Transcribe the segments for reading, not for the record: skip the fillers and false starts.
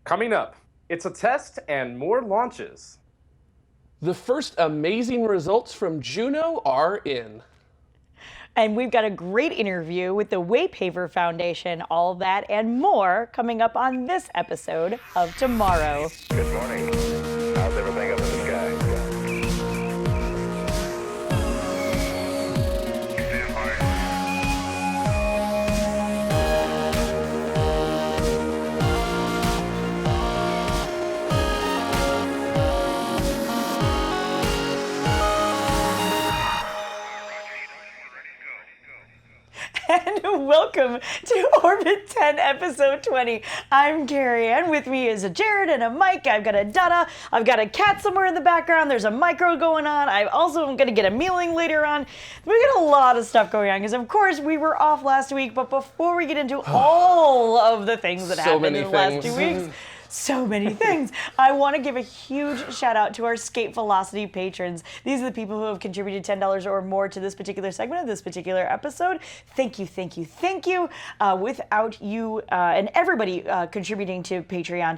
Coming up, it's a test and more launches. The first amazing results from Juno are in. And we've got a great interview with the WayPaver Foundation. All of that and more coming up on this episode of Tomorrow. Good morning. How's everything up in the sky? Stand by. And welcome to Orbit 10, episode 20. I'm Carrie, and with me is a Jared and a Mike. I've got a Dada. I've got a cat somewhere in the background. There's a micro going on. I also am going to get a Mealling later on. We got a lot of stuff going on because, of course, we were off last week. But before we get into all of the things that happened in the last 2 weeks, so many things. I want to give a huge shout out to our Escape Velocity patrons. These are the people who have contributed $10 or more to this particular segment of this particular episode. Thank you, thank you, thank you. Without you and everybody contributing to Patreon,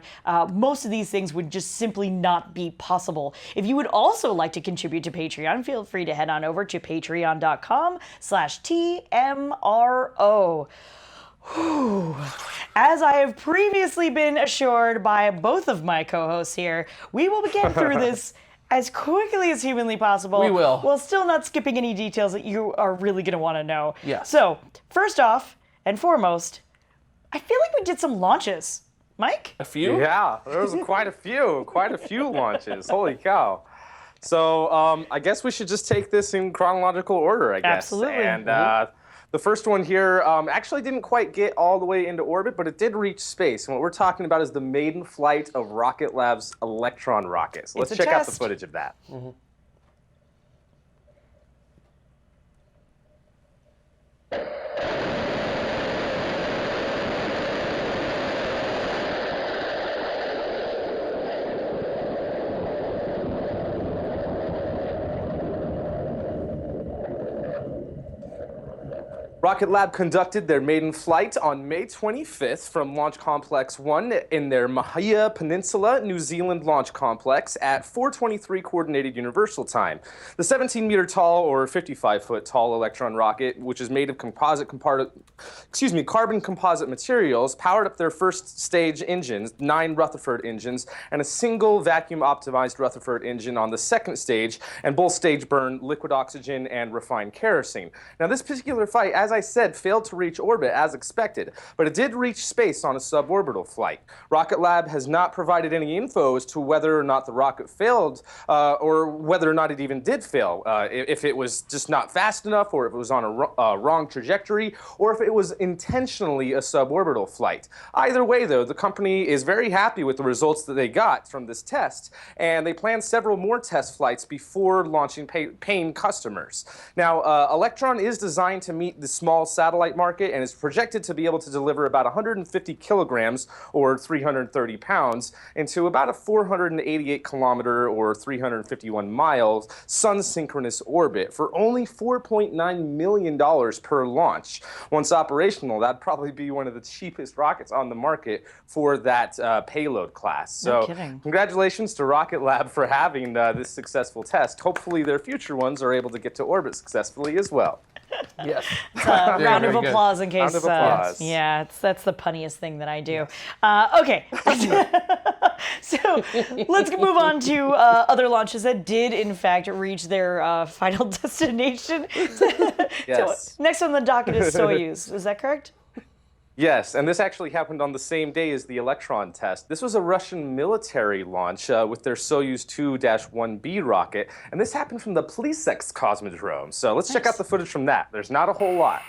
most of these things would just simply not be possible. If you would also like to contribute to Patreon, feel free to head on over to patreon.com/TMRO. As I have previously been assured by both of my co-hosts here, we will get through this as quickly as humanly possible. We will. While still not skipping any details that you are really going to want to know. Yes. So, first off and foremost, I feel like we did some launches. Mike? A few? Yeah, there was quite a few launches. Holy cow. So I guess we should just take this in chronological order, I guess. Absolutely. And the first one here actually didn't quite get all the way into orbit, but it did reach space. And what we're talking about is the maiden flight of Rocket Lab's Electron rocket. So let's check out the footage of that. Rocket Lab conducted their maiden flight on May 25th from Launch Complex 1 in their Mahia Peninsula, New Zealand launch complex at 4:23 Coordinated Universal Time. The 17-meter tall or 55-foot tall Electron rocket, which is made of carbon composite materials, powered up their first stage engines, 9 Rutherford engines, and a single vacuum-optimized Rutherford engine on the second stage, and both stage burn liquid oxygen and refined kerosene. Now, this particular flight, as I said, failed to reach orbit as expected, but it did reach space on a suborbital flight. Rocket Lab has not provided any info as to whether or not the rocket failed, or whether or not it even did fail, if it was just not fast enough, or if it was on a wrong trajectory, or if it was intentionally a suborbital flight. Either way, though, the company is very happy with the results that they got from this test, and they plan several more test flights before launching paying customers. Now, Electron is designed to meet the small satellite market and is projected to be able to deliver about 150 kilograms or 330 pounds into about a 488 kilometer or 351 miles sun-synchronous orbit for only $4.9 million per launch. Once operational, that'd probably be one of the cheapest rockets on the market for that payload class. So congratulations to Rocket Lab for having this successful test. Hopefully their future ones are able to get to orbit successfully as well. Yes. Round of applause in case. Round of applause. Yeah, that's the punniest thing that I do. Okay. So let's move on to other launches that did, in fact, reach their final destination. Yes. So, next on the docket is Soyuz. Is that correct? Yes, and this actually happened on the same day as the Electron test. This was a Russian military launch with their Soyuz 2-1B rocket, and this happened from the Plesetsk Cosmodrome. So let's check out the footage from that. There's not a whole lot.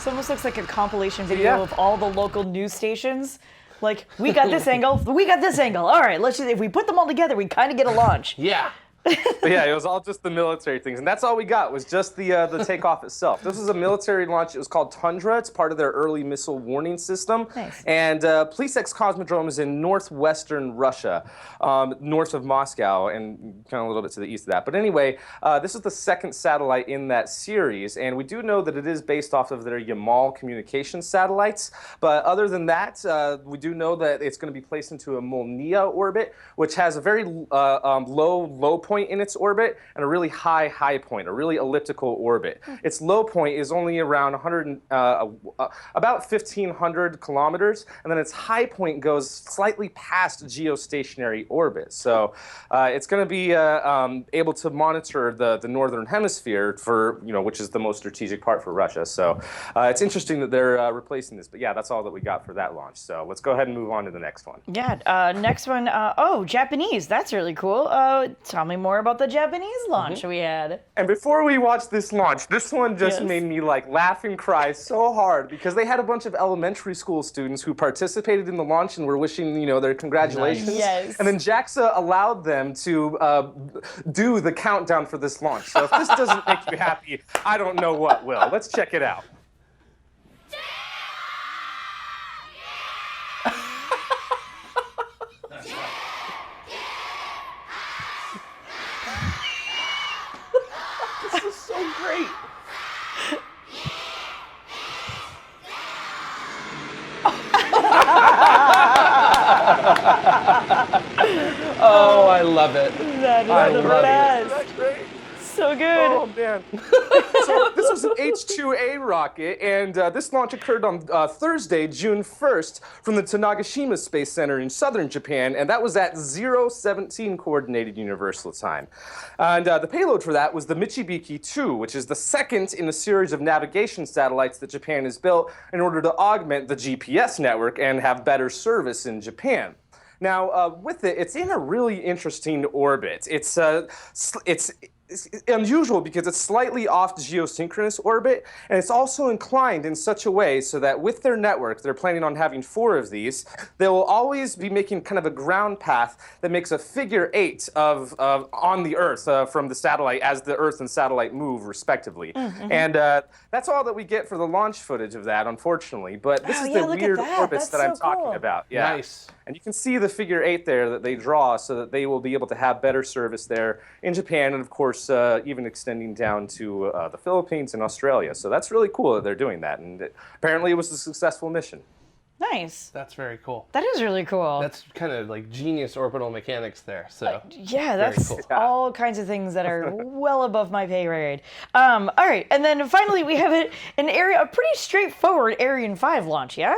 It almost looks like a compilation video of all the local news stations. Like, we got this angle, we got this angle. All right, let's just, if we put them all together, we kind of get a launch. Yeah. But yeah, it was all just the military things, and that's all we got was just the takeoff itself. This was a military launch. It was called Tundra. It's part of their early missile warning system. Nice. And Plesetsk Cosmodrome is in northwestern Russia, north of Moscow, and kind of a little bit to the east of that. But anyway, this is the second satellite in that series, and we do know that it is based off of their Yamal communications satellites. But other than that, we do know that it's going to be placed into a Molniya orbit, which has a very low point in its orbit and a really high point, a really elliptical orbit. Its low point is only around about 1,500 kilometers, and then its high point goes slightly past geostationary orbit. So it's going to be able to monitor the northern hemisphere for, which is the most strategic part for Russia. So it's interesting that they're replacing this. But yeah, that's all that we got for that launch. So let's go ahead and move on to the next one. Yeah, next one. Japanese. That's really cool. Tell me more about the Japanese launch we had. And before we watch this launch, this one just made me laugh and cry so hard because they had a bunch of elementary school students who participated in the launch and were wishing, their congratulations. Nice. Yes. And then JAXA allowed them to do the countdown for this launch. So if this doesn't make you happy, I don't know what will. Let's check it out. This is so great. Oh, I love it. That is I the love it. best. Isn't that great? So good. Oh, man. So this was an H-2A rocket, and this launch occurred on Thursday, June 1st, from the Tanegashima Space Center in southern Japan, and that was at 0:17 Coordinated Universal Time. And the payload for that was the Michibiki 2, which is the second in a series of navigation satellites that Japan has built in order to augment the GPS network and have better service in Japan. Now, with it, it's in a really interesting orbit. It's unusual because it's slightly off geosynchronous orbit, and it's also inclined in such a way so that with their network, they're planning on having 4 of these, they will always be making kind of a ground path that makes a figure 8 on the Earth from the satellite as the Earth and satellite move respectively. And that's all that we get for the launch footage of that, unfortunately. But this is the weird orbits that I'm talking about. Yeah. Nice. And you can see the figure 8 there that they draw so that they will be able to have better service there in Japan and, of course, even extending down to the Philippines and Australia. So that's really cool that they're doing that. And apparently it was a successful mission. Nice. That's very cool. That is really cool. That's kind of like genius orbital mechanics there. So yeah, that's cool. all kinds of things that are well above my pay grade. All right, and then finally we have a pretty straightforward Ariane 5 launch, yeah?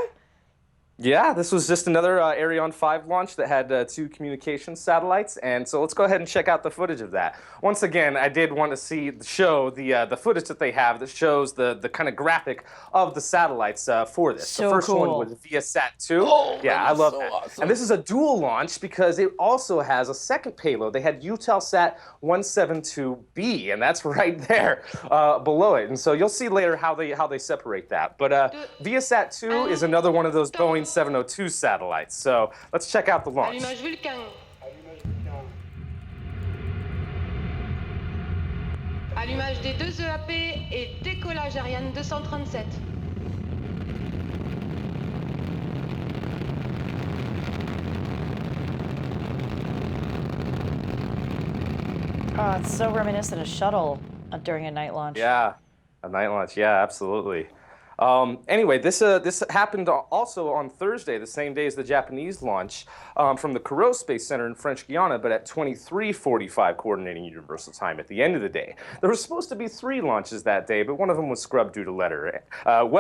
Yeah, this was just another Ariane 5 launch that had 2 communication satellites, and so let's go ahead and check out the footage of that. Once again, I did want to show the footage that they have that shows the kind of graphic of the satellites for this. So the first cool. one was Viasat-2. Oh, yeah, that I is love so that. awesome. And this is a dual launch because it also has a second payload. They had Eutelsat 172B, and that's right there below it. And so you'll see later how they separate that. But Viasat-2 is another one of those Boeing 702 satellites. So let's check out the launch. Allumage Vulcain. Allumage des 2 EAP et décollage Ariane 237. Oh, it's so reminiscent of shuttle during a night launch. Yeah, a night launch. Yeah, absolutely. Anyway, this happened also on Thursday, the same day as the Japanese launch from the Kourou Space Center in French Guiana, but at 23:45 Coordinating Universal Time at the end of the day. There were supposed to be 3 launches that day, but one of them was scrubbed due to weather, and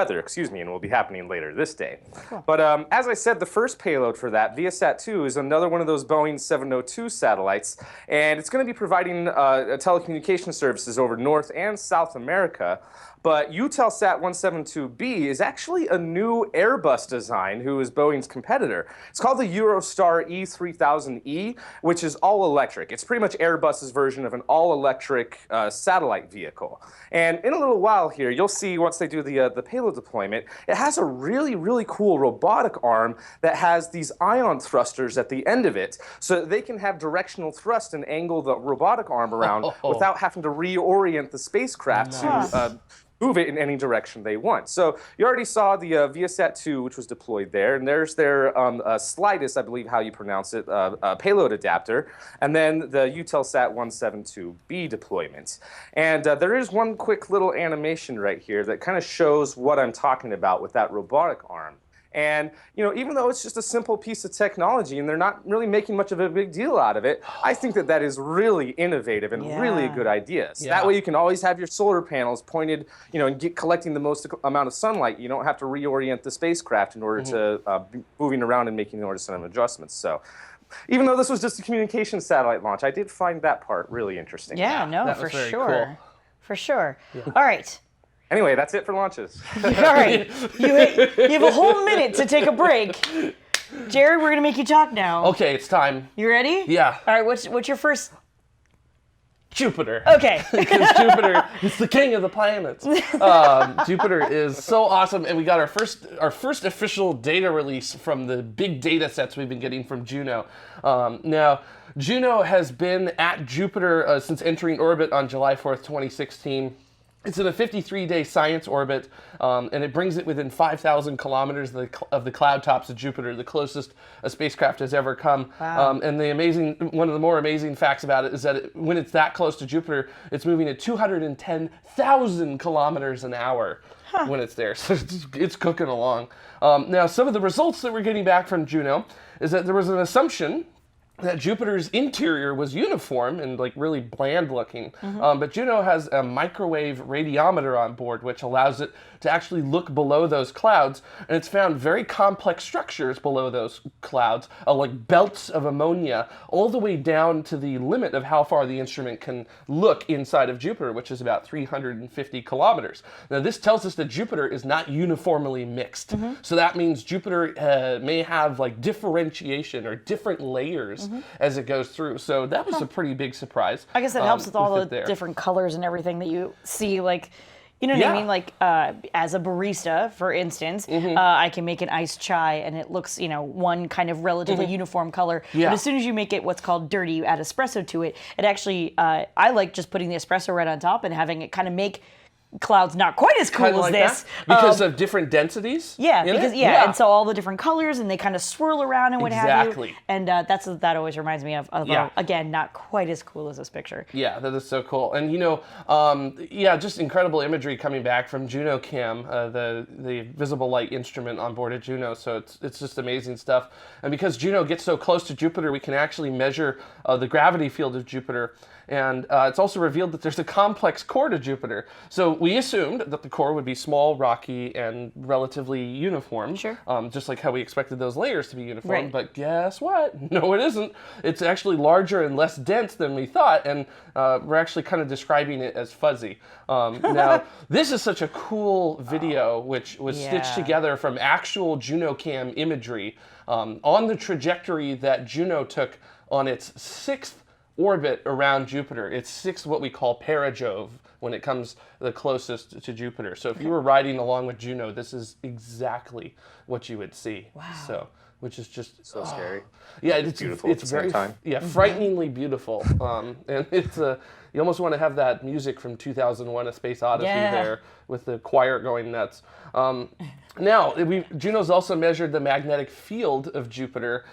will be happening later this day. Cool. But as I said, the first payload for that, Viasat-2, is another one of those Boeing 702 satellites, and it's going to be providing telecommunication services over North and South America. But Eutelsat 172b is actually a new Airbus design, who is Boeing's competitor. It's called the Eurostar E3000E, which is all electric. It's pretty much Airbus's version of an all-electric satellite vehicle. And in a little while here, you'll see once they do the payload deployment, it has a really, really cool robotic arm that has these ion thrusters at the end of it, so that they can have directional thrust and angle the robotic arm around without having to reorient the spacecraft to move it in any direction they want. So you already saw the Viasat-2, which was deployed there, and there's their Slidus, I believe how you pronounce it, payload adapter, and then the Eutelsat 172b deployment. And there is one quick little animation right here that kind of shows what I'm talking about with that robotic arm. And, you know, even though it's just a simple piece of technology and they're not really making much of a big deal out of it, I think that that is really innovative and really a good idea. So that way you can always have your solar panels pointed, you know, and collecting the most amount of sunlight. You don't have to reorient the spacecraft in order to be moving around and making order some adjustments. So even though this was just a communication satellite launch, I did find that part really interesting. Yeah, no, for sure. Cool. For sure. All right. Anyway, that's it for launches. All right. You have a whole minute to take a break. Jared, we're going to make you talk now. Okay, it's time. You ready? Yeah. All right, what's your first? Jupiter. Okay. Because Jupiter is the king of the planets. Jupiter is so awesome, and we got our first official data release from the big data sets we've been getting from Juno. Now, Juno has been at Jupiter since entering orbit on July 4th, 2016. It's in a 53-day science orbit, and it brings it within 5,000 kilometers of the cloud tops of Jupiter, the closest a spacecraft has ever come. Wow. And one of the more amazing facts about it is that when it's that close to Jupiter, it's moving at 210,000 kilometers an hour when it's there. So it's cooking along. Now, some of the results that we're getting back from Juno is that there was an assumption that Jupiter's interior was uniform and like really bland looking. But Juno has a microwave radiometer on board, which allows it to actually look below those clouds, and it's found very complex structures below those clouds, like belts of ammonia, all the way down to the limit of how far the instrument can look inside of Jupiter, which is about 350 kilometers. Now, this tells us that Jupiter is not uniformly mixed. So that means Jupiter may have like differentiation or different layers as it goes through. So that was a pretty big surprise. I guess that helps with all the different colors and everything that you see, like, you know what I mean? Like, as a barista, for instance, I can make an iced chai and it looks, you know, one kind of relatively uniform color. But as soon as you make it what's called dirty, you add espresso to it, it actually, I like just putting the espresso right on top and having it kind of make clouds not quite as cool as this. Because of different densities? Yeah, because and so all the different colors and they kind of swirl around and what have you. And that always reminds me of again, not quite as cool as this picture. Yeah, that is so cool. And you know, just incredible imagery coming back from Juno Cam, the visible light instrument on board of Juno. So it's just amazing stuff. And because Juno gets so close to Jupiter, we can actually measure the gravity field of Jupiter. And it's also revealed that there's a complex core to Jupiter. So we assumed that the core would be small, rocky, and relatively uniform. Sure. Just like how we expected those layers to be uniform. Right. But guess what? No, it isn't. It's actually larger and less dense than we thought. And we're actually kind of describing it as fuzzy. Now, this is such a cool video, which was stitched together from actual Juno Cam imagery on the trajectory that Juno took on its 6th orbit around Jupiter. It's 6 what we call perigove when it comes the closest to Jupiter. So if you were riding along with Juno, this is exactly what you would see. Wow. So, which is just so scary. Yeah, it's beautiful. It's very frighteningly beautiful. And it's you almost want to have that music from 2001: A Space Odyssey there with the choir going nuts. Now, Juno's also measured the magnetic field of Jupiter,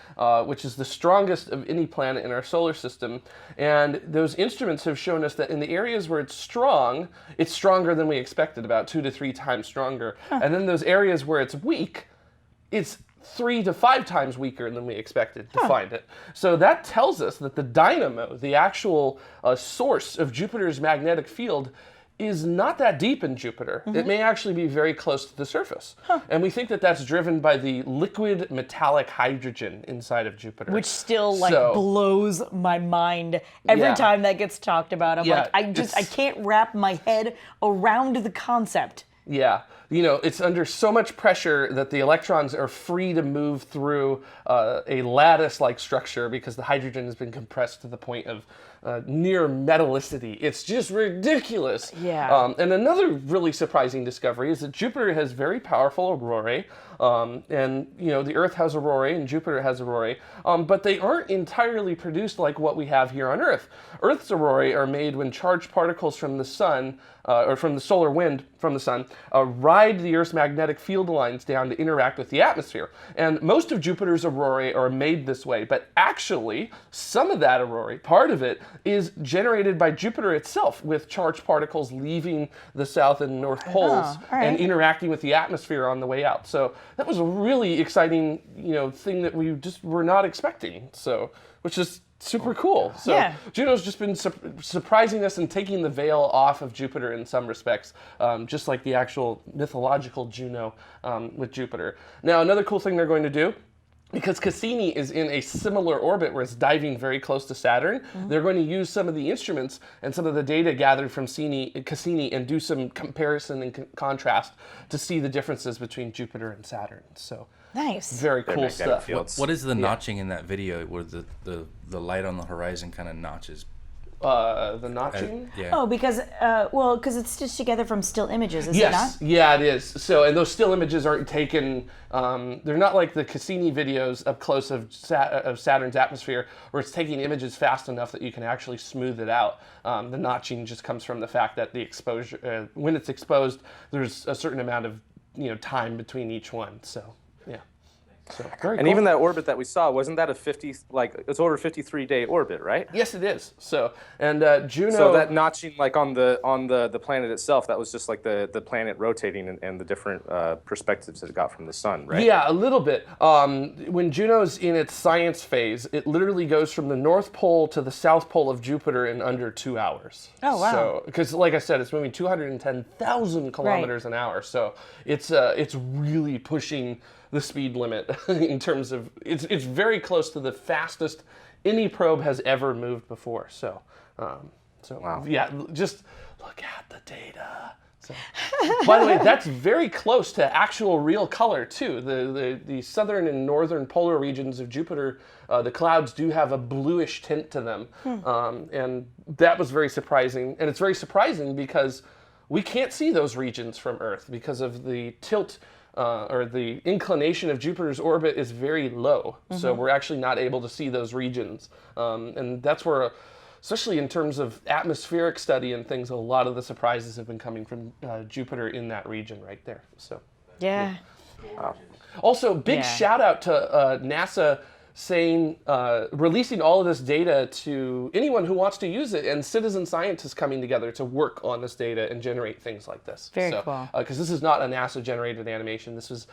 which is the strongest of any planet in our solar system. And those instruments have shown us that in the areas where it's stronger than we expected, about 2 to 3 times stronger. And then those areas where it's weak, it's 3 to 5 times weaker than we expected to find it. So that tells us that the dynamo, the actual source of Jupiter's magnetic field, is not that deep in Jupiter. It may actually be very close to the surface. And we think that that's driven by the liquid metallic hydrogen inside of Jupiter. Which still So- blows my mind every Yeah. time that gets talked about. I'm Yeah, I can't wrap my head around the concept. Yeah, it's under so much pressure that the electrons are free to move through a lattice-like structure because the hydrogen has been compressed to the point of near metallicity. It's just ridiculous. Yeah. And another really surprising discovery is that Jupiter has very powerful aurorae, and the Earth has aurorae and Jupiter has aurorae, but they aren't entirely produced like what we have here on Earth. Earth's aurorae are made when charged particles from the sun, or from the solar wind from the sun, ride the Earth's magnetic field lines down to interact with the atmosphere. And most of Jupiter's aurorae are made this way, but actually, some of that aurorae, part of it, is generated by Jupiter itself, with charged particles leaving the south and north poles all right. and interacting with the atmosphere on the way out. So that was a really exciting, thing that we just were not expecting. So, which is super cool. So Yeah. Juno's just been surprising us and taking the veil off of Jupiter in some respects, just like the actual mythological Juno with Jupiter. Now, another cool thing they're going to do, because Cassini is in a similar orbit where it's diving very close to Saturn, they're going to use some of the instruments and some of the data gathered from Cassini and do some comparison and contrast to see the differences between Jupiter and Saturn. So Nice. very cool magnetic stuff. fields. What is the notching in that video where the light on the horizon kind of notches? The notching? Yeah. Oh, because it's stitched together from still images, is it not? Yes, yeah, it is. So, and those still images aren't taken. They're not like the Cassini videos up close of Saturn's atmosphere, where it's taking images fast enough that you can actually smooth it out. The notching just comes from the fact that the exposure, when it's exposed, there's a certain amount of time between each one. So, yeah. So very And cool. even that orbit that we saw, wasn't that it's over 53-day orbit, right? Yes, it is. So, and Juno. So that notching on the planet itself, that was just like the planet rotating and the different perspectives that it got from the sun, right? Yeah, a little bit. When Juno's in its science phase, it literally goes from the North Pole to the South Pole of Jupiter in under 2 hours. Oh, wow. So, because like I said, it's moving 210,000 kilometers an hour. So it's really pushing the speed limit in terms of it's very close to the fastest any probe has ever moved before. So, Wow. yeah, just look at the data. So, by the way, that's very close to actual real color too. The southern and northern polar regions of Jupiter, the clouds do have a bluish tint to them, and that was very surprising. And it's very surprising because we can't see those regions from Earth because of the tilt. Or the inclination of Jupiter's orbit is very low, so we're actually not able to see those regions. And that's where, especially in terms of atmospheric study and things, a lot of the surprises have been coming from Jupiter in that region right there. So, Yeah. also, big shout out to NASA releasing all of this data to anyone who wants to use it, and citizen scientists coming together to work on this data and generate things like this. Very cool. Because this is not a NASA-generated animation. This was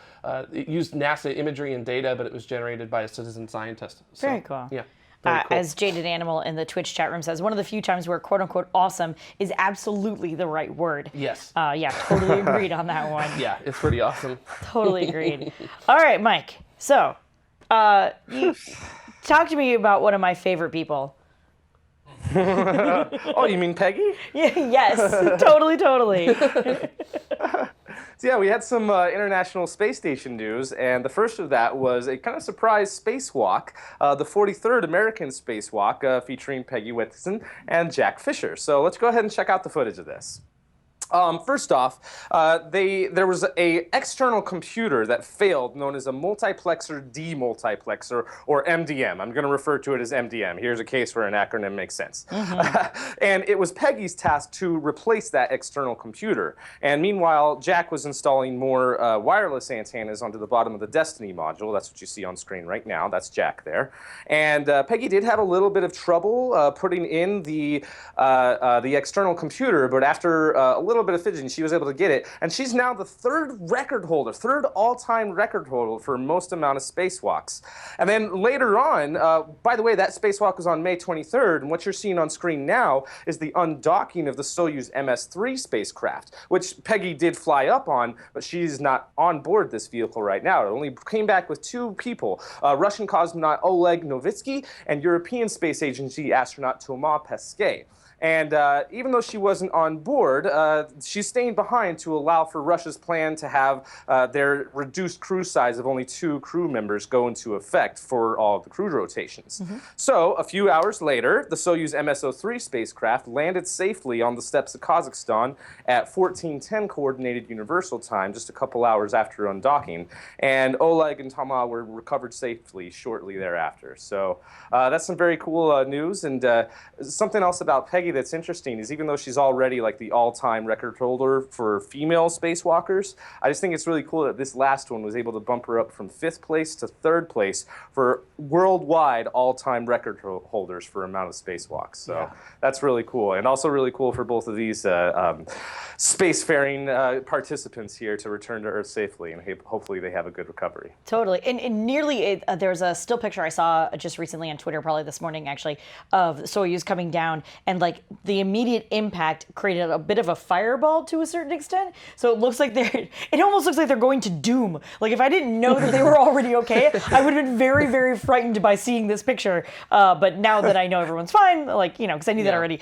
it used NASA imagery and data, but it was generated by a citizen scientist. So, Very cool. Yeah. Very cool. As Jaded Animal in the Twitch chat room says, one of the few times where "quote unquote" awesome is absolutely the right word. Yes. Yeah, totally agreed on that one. Yeah, it's pretty awesome. Totally agreed. All right, Mike. So, you talk to me about one of my favorite people. Oh, you mean Peggy? Yeah, yes, totally. So yeah, we had some International Space Station news, and the first of that was a kind of surprise spacewalk, the 43rd American spacewalk, featuring Peggy Whitson and Jack Fisher. So let's go ahead and check out the footage of this. First off, there was a external computer that failed, known as a multiplexer demultiplexer, or MDM. I'm going to refer to it as MDM. Here's a case where an acronym makes sense. And it was Peggy's task to replace that external computer. And meanwhile, Jack was installing more wireless antennas onto the bottom of the Destiny module. That's what you see on screen right now. That's Jack there. And Peggy did have a little bit of trouble putting in the external computer, but after a little little bit of fidgeting, she was able to get it. And she's now the third all-time record holder for most amount of spacewalks. And then later on, by the way, that spacewalk was on May 23rd, and what you're seeing on screen now is the undocking of the Soyuz MS-3 spacecraft, which Peggy did fly up on, but she's not on board this vehicle right now. It only came back with 2 people, Russian cosmonaut Oleg Novitsky and European Space Agency astronaut Thomas Pesquet. And even though she wasn't on board, she's staying behind to allow for Russia's plan to have their reduced crew size of only 2 crew members go into effect for all of the crew rotations. So a few hours later, the Soyuz MS-03 spacecraft landed safely on the steppes of Kazakhstan at 14:10 Coordinated Universal Time, just a couple hours after undocking. And Oleg and Tama were recovered safely shortly thereafter. So that's some very cool news. And something else about Peggy that's interesting is even though she's already like the all-time record holder for female spacewalkers, I just think it's really cool that this last one was able to bump her up from 5th place to 3rd place for worldwide all-time record holders for amount of spacewalks. So that's really cool, and also really cool for both of these spacefaring participants here to return to Earth safely, and hopefully they have a good recovery. Totally. And nearly, there's a still picture I saw just recently on Twitter, probably this morning actually, of Soyuz coming down, and like the immediate impact created a bit of a fireball to a certain extent. So it looks like it almost looks like they're going to doom. Like if I didn't know that they were already okay, I would have been very, very frightened by seeing this picture. But now that I know everyone's fine, like, you know, because I knew that already,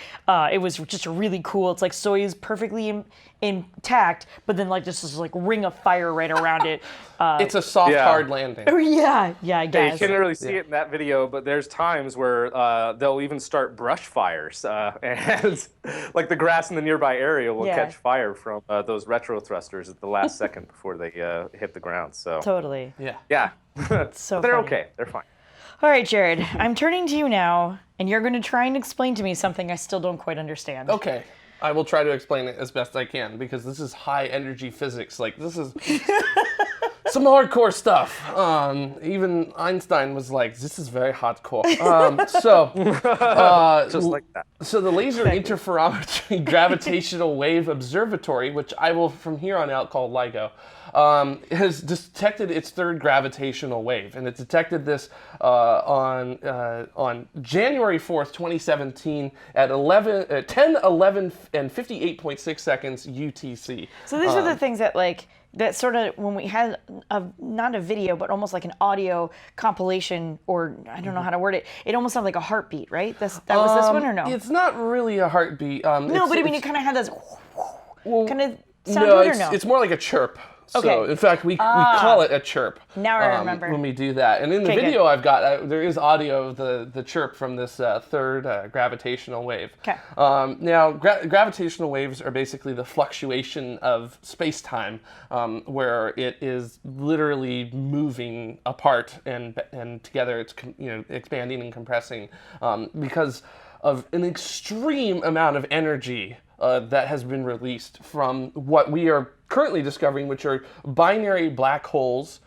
it was just really cool. It's like Soyuz perfectly intact, but then like just this like ring of fire right around it. It's a soft, hard landing. Oh yeah, I guess. Yeah, you couldn't really see it in that video, but there's times where they'll even start brush fires, and like the grass in the nearby area will catch fire from those retro thrusters at the last second before they hit the ground. So totally. yeah, So they're funny. okay. They're fine. All right, Jared, I'm turning to you now, and you're going to try and explain to me something I still don't quite understand. Okay. I will try to explain it as best I can because this is high energy physics. Like this is some hardcore stuff. Even Einstein was like, "This is very hardcore." Just like that. So the Laser Interferometry Gravitational Wave Observatory, which I will from here on out call LIGO, has detected its 3rd gravitational wave, and it detected this on January 4th, 2017 at 10:11 and 58.6 seconds UTC. So these are the things that like that sort of when we had not a video but almost like an audio compilation, or I don't know how to word it. It almost sounded like a heartbeat, right? That was this one, or no? It's not really a heartbeat. No, but I mean it kind of had this kind of sound No, to it, or no? it's more like a chirp. Okay. So, in fact, we call it a chirp. Now I remember. When we do that. And in the Okay, video I've got, there is audio of the chirp from this 3rd gravitational wave. Okay. Now, gravitational waves are basically the fluctuation of space-time, where it is literally moving apart and together it's expanding and compressing because of an extreme amount of energy that has been released from what we are currently discovering, which are binary black holes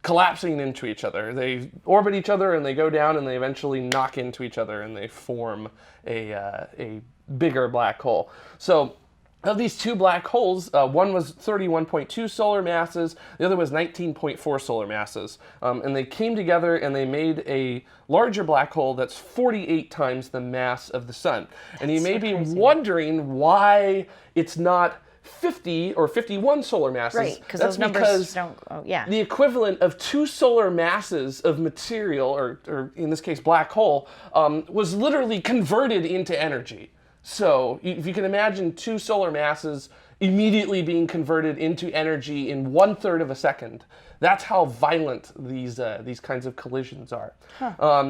collapsing into each other. They orbit each other and they go down and they eventually knock into each other and they form a bigger black hole. So of these 2 black holes, one was 31.2 solar masses, the other was 19.4 solar masses. And they came together and they made a larger black hole that's 48 times the mass of the sun. And you may be wondering why it's not 50 or 51 solar masses. Right, because those numbers don't. Oh, yeah. The equivalent of 2 solar masses of material, or in this case, black hole, was literally converted into energy. So if you can imagine 2 solar masses immediately being converted into energy in 1/3 of a second, that's how violent these kinds of collisions are.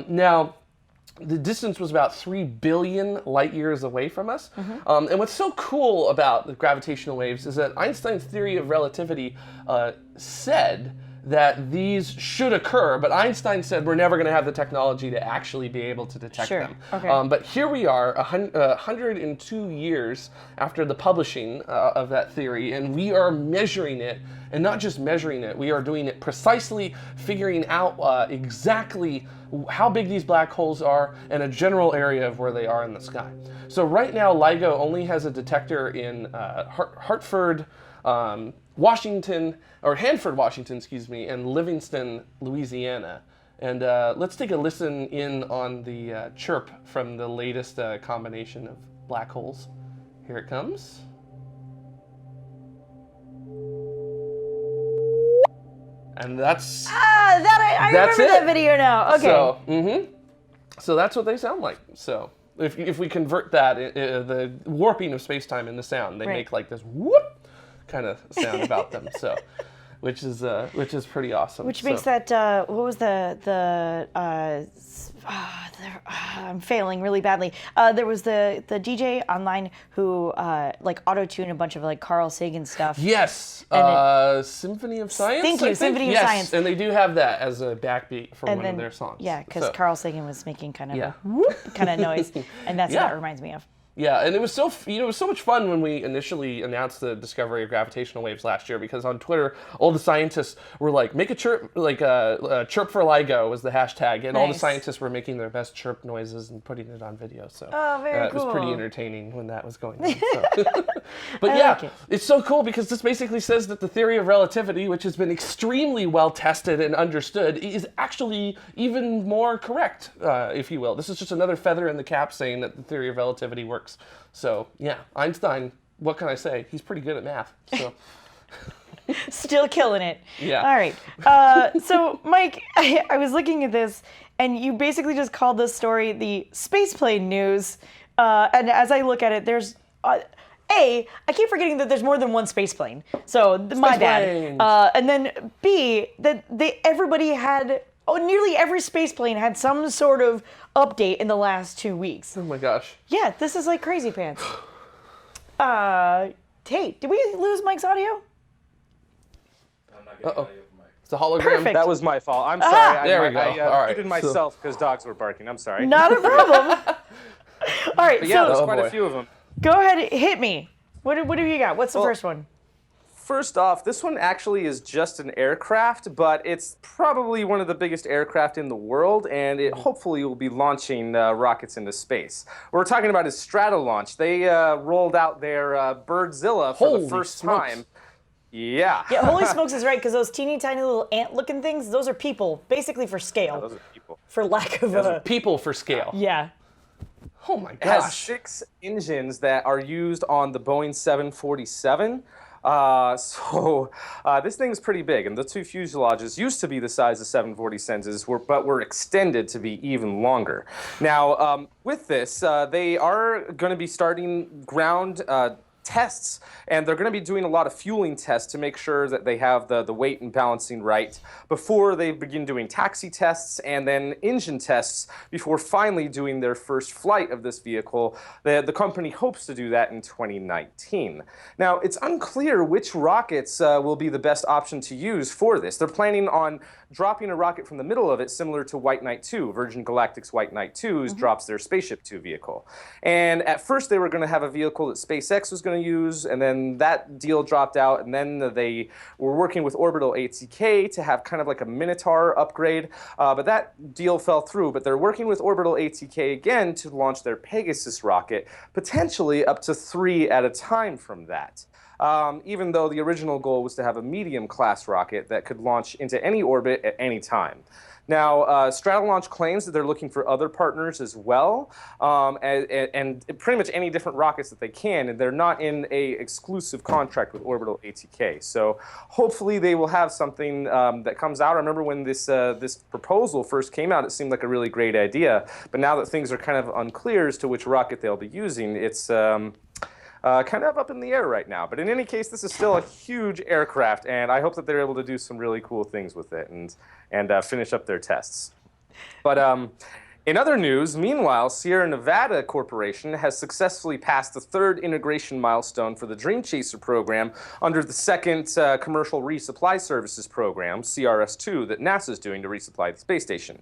Now, the distance was about 3 billion light years away from us. And what's so cool about the gravitational waves is that Einstein's theory of relativity said that these should occur, but Einstein said we're never going to have the technology to actually be able to detect Sure. them. Okay. But here we are, 102 years after the publishing of that theory, and we are measuring it, and not just measuring it, we are doing it precisely, figuring out exactly how big these black holes are and a general area of where they are in the sky. So right now, LIGO only has a detector in Hartford, Washington, or Hanford, Washington, excuse me, and Livingston, Louisiana. And let's take a listen in on the chirp from the latest combination of black holes. Here it comes. And that's... I remember that video now. Okay. So, so that's what they sound like. So if we convert that, the warping of space-time into sound, they make like this whoop kind of sound about them. So, which is pretty awesome. Which makes that what was I'm failing really badly. There was the DJ online who like auto-tuned a bunch of like Carl Sagan stuff. Yes, Symphony of Science. Thank you, Symphony of Science. And they do have that as a backbeat for one of their songs. Yeah, because Carl Sagan was making kind of Yeah. a whoop kind of noise, and that's what that reminds me of. Yeah, and it was so much fun when we initially announced the discovery of gravitational waves last year, because on Twitter all the scientists were like, make a chirp, like chirp for LIGO was the hashtag, and all the scientists were making their best chirp noises and putting it on video. So very cool. It was pretty entertaining when that was going on. So. But it's so cool because this basically says that the theory of relativity, which has been extremely well tested and understood, is actually even more correct, if you will. This is just another feather in the cap saying that the theory of relativity works. So yeah, Einstein, what can I say? He's pretty good at math. So. Still killing it. Yeah. All right. So Mike, I was looking at this, and you basically just called this story the Spaceplane news. And as I look at it, there's I keep forgetting that there's more than one spaceplane. So my bad. And then B, that everybody had. Nearly every spaceplane had some sort of update in the last 2 weeks. Oh my gosh. Yeah, this is like crazy pants. Hey, did we lose Mike's audio? Uh-oh. It's a hologram. Perfect. That was my fault. I'm sorry. There we go. I All right. muted myself because dogs were barking. I'm sorry. Not a problem. All right, But yeah, so there's quite a few of them. go ahead, hit me. What have you got? What's the first one? First off, this one actually is just an aircraft, but it's probably one of the biggest aircraft in the world, and it hopefully will be launching rockets into space. What we're talking about is Stratolaunch. They rolled out their Birdzilla for the first time. Yeah. Yeah, holy smokes is right, because those teeny tiny little ant-looking things, those are people, basically for scale. Those are people. For lack of a... People for scale. Yeah. Oh my It has gosh. 6 engines that are used on the Boeing 747. This thing's pretty big, and the 2 fuselages used to be the size of 747s, but were extended to be even longer. Now, with this, they are going to be starting ground tests, and they're going to be doing a lot of fueling tests to make sure that they have the weight and balancing right before they begin doing taxi tests and then engine tests before finally doing their first flight of this vehicle. The company hopes to do that in 2019. Now, it's unclear which rockets will be the best option to use for this. They're planning on dropping a rocket from the middle of it, similar to White Knight 2. Virgin Galactic's White Knight 2 drops their Spaceship 2 vehicle. And at first they were going to have a vehicle that SpaceX was going to use, and then that deal dropped out, and then they were working with Orbital ATK to have kind of like a Minotaur upgrade, but that deal fell through. But they're working with Orbital ATK again to launch their Pegasus rocket, potentially up to 3 at a time from that. Even though the original goal was to have a medium-class rocket that could launch into any orbit at any time. Now, Stratolaunch claims that they're looking for other partners as well, and pretty much any different rockets that they can, and they're not in a exclusive contract with Orbital ATK. So hopefully they will have something that comes out. I remember when this proposal first came out, it seemed like a really great idea, but now that things are kind of unclear as to which rocket they'll be using, it's kind of up in the air right now. But in any case, this is still a huge aircraft, and I hope that they're able to do some really cool things with it and finish up their tests. But In other news, meanwhile, Sierra Nevada Corporation has successfully passed the third integration milestone for the Dreamchaser program under the second Commercial Resupply Services program, CRS-2, that NASA is doing to resupply the space station.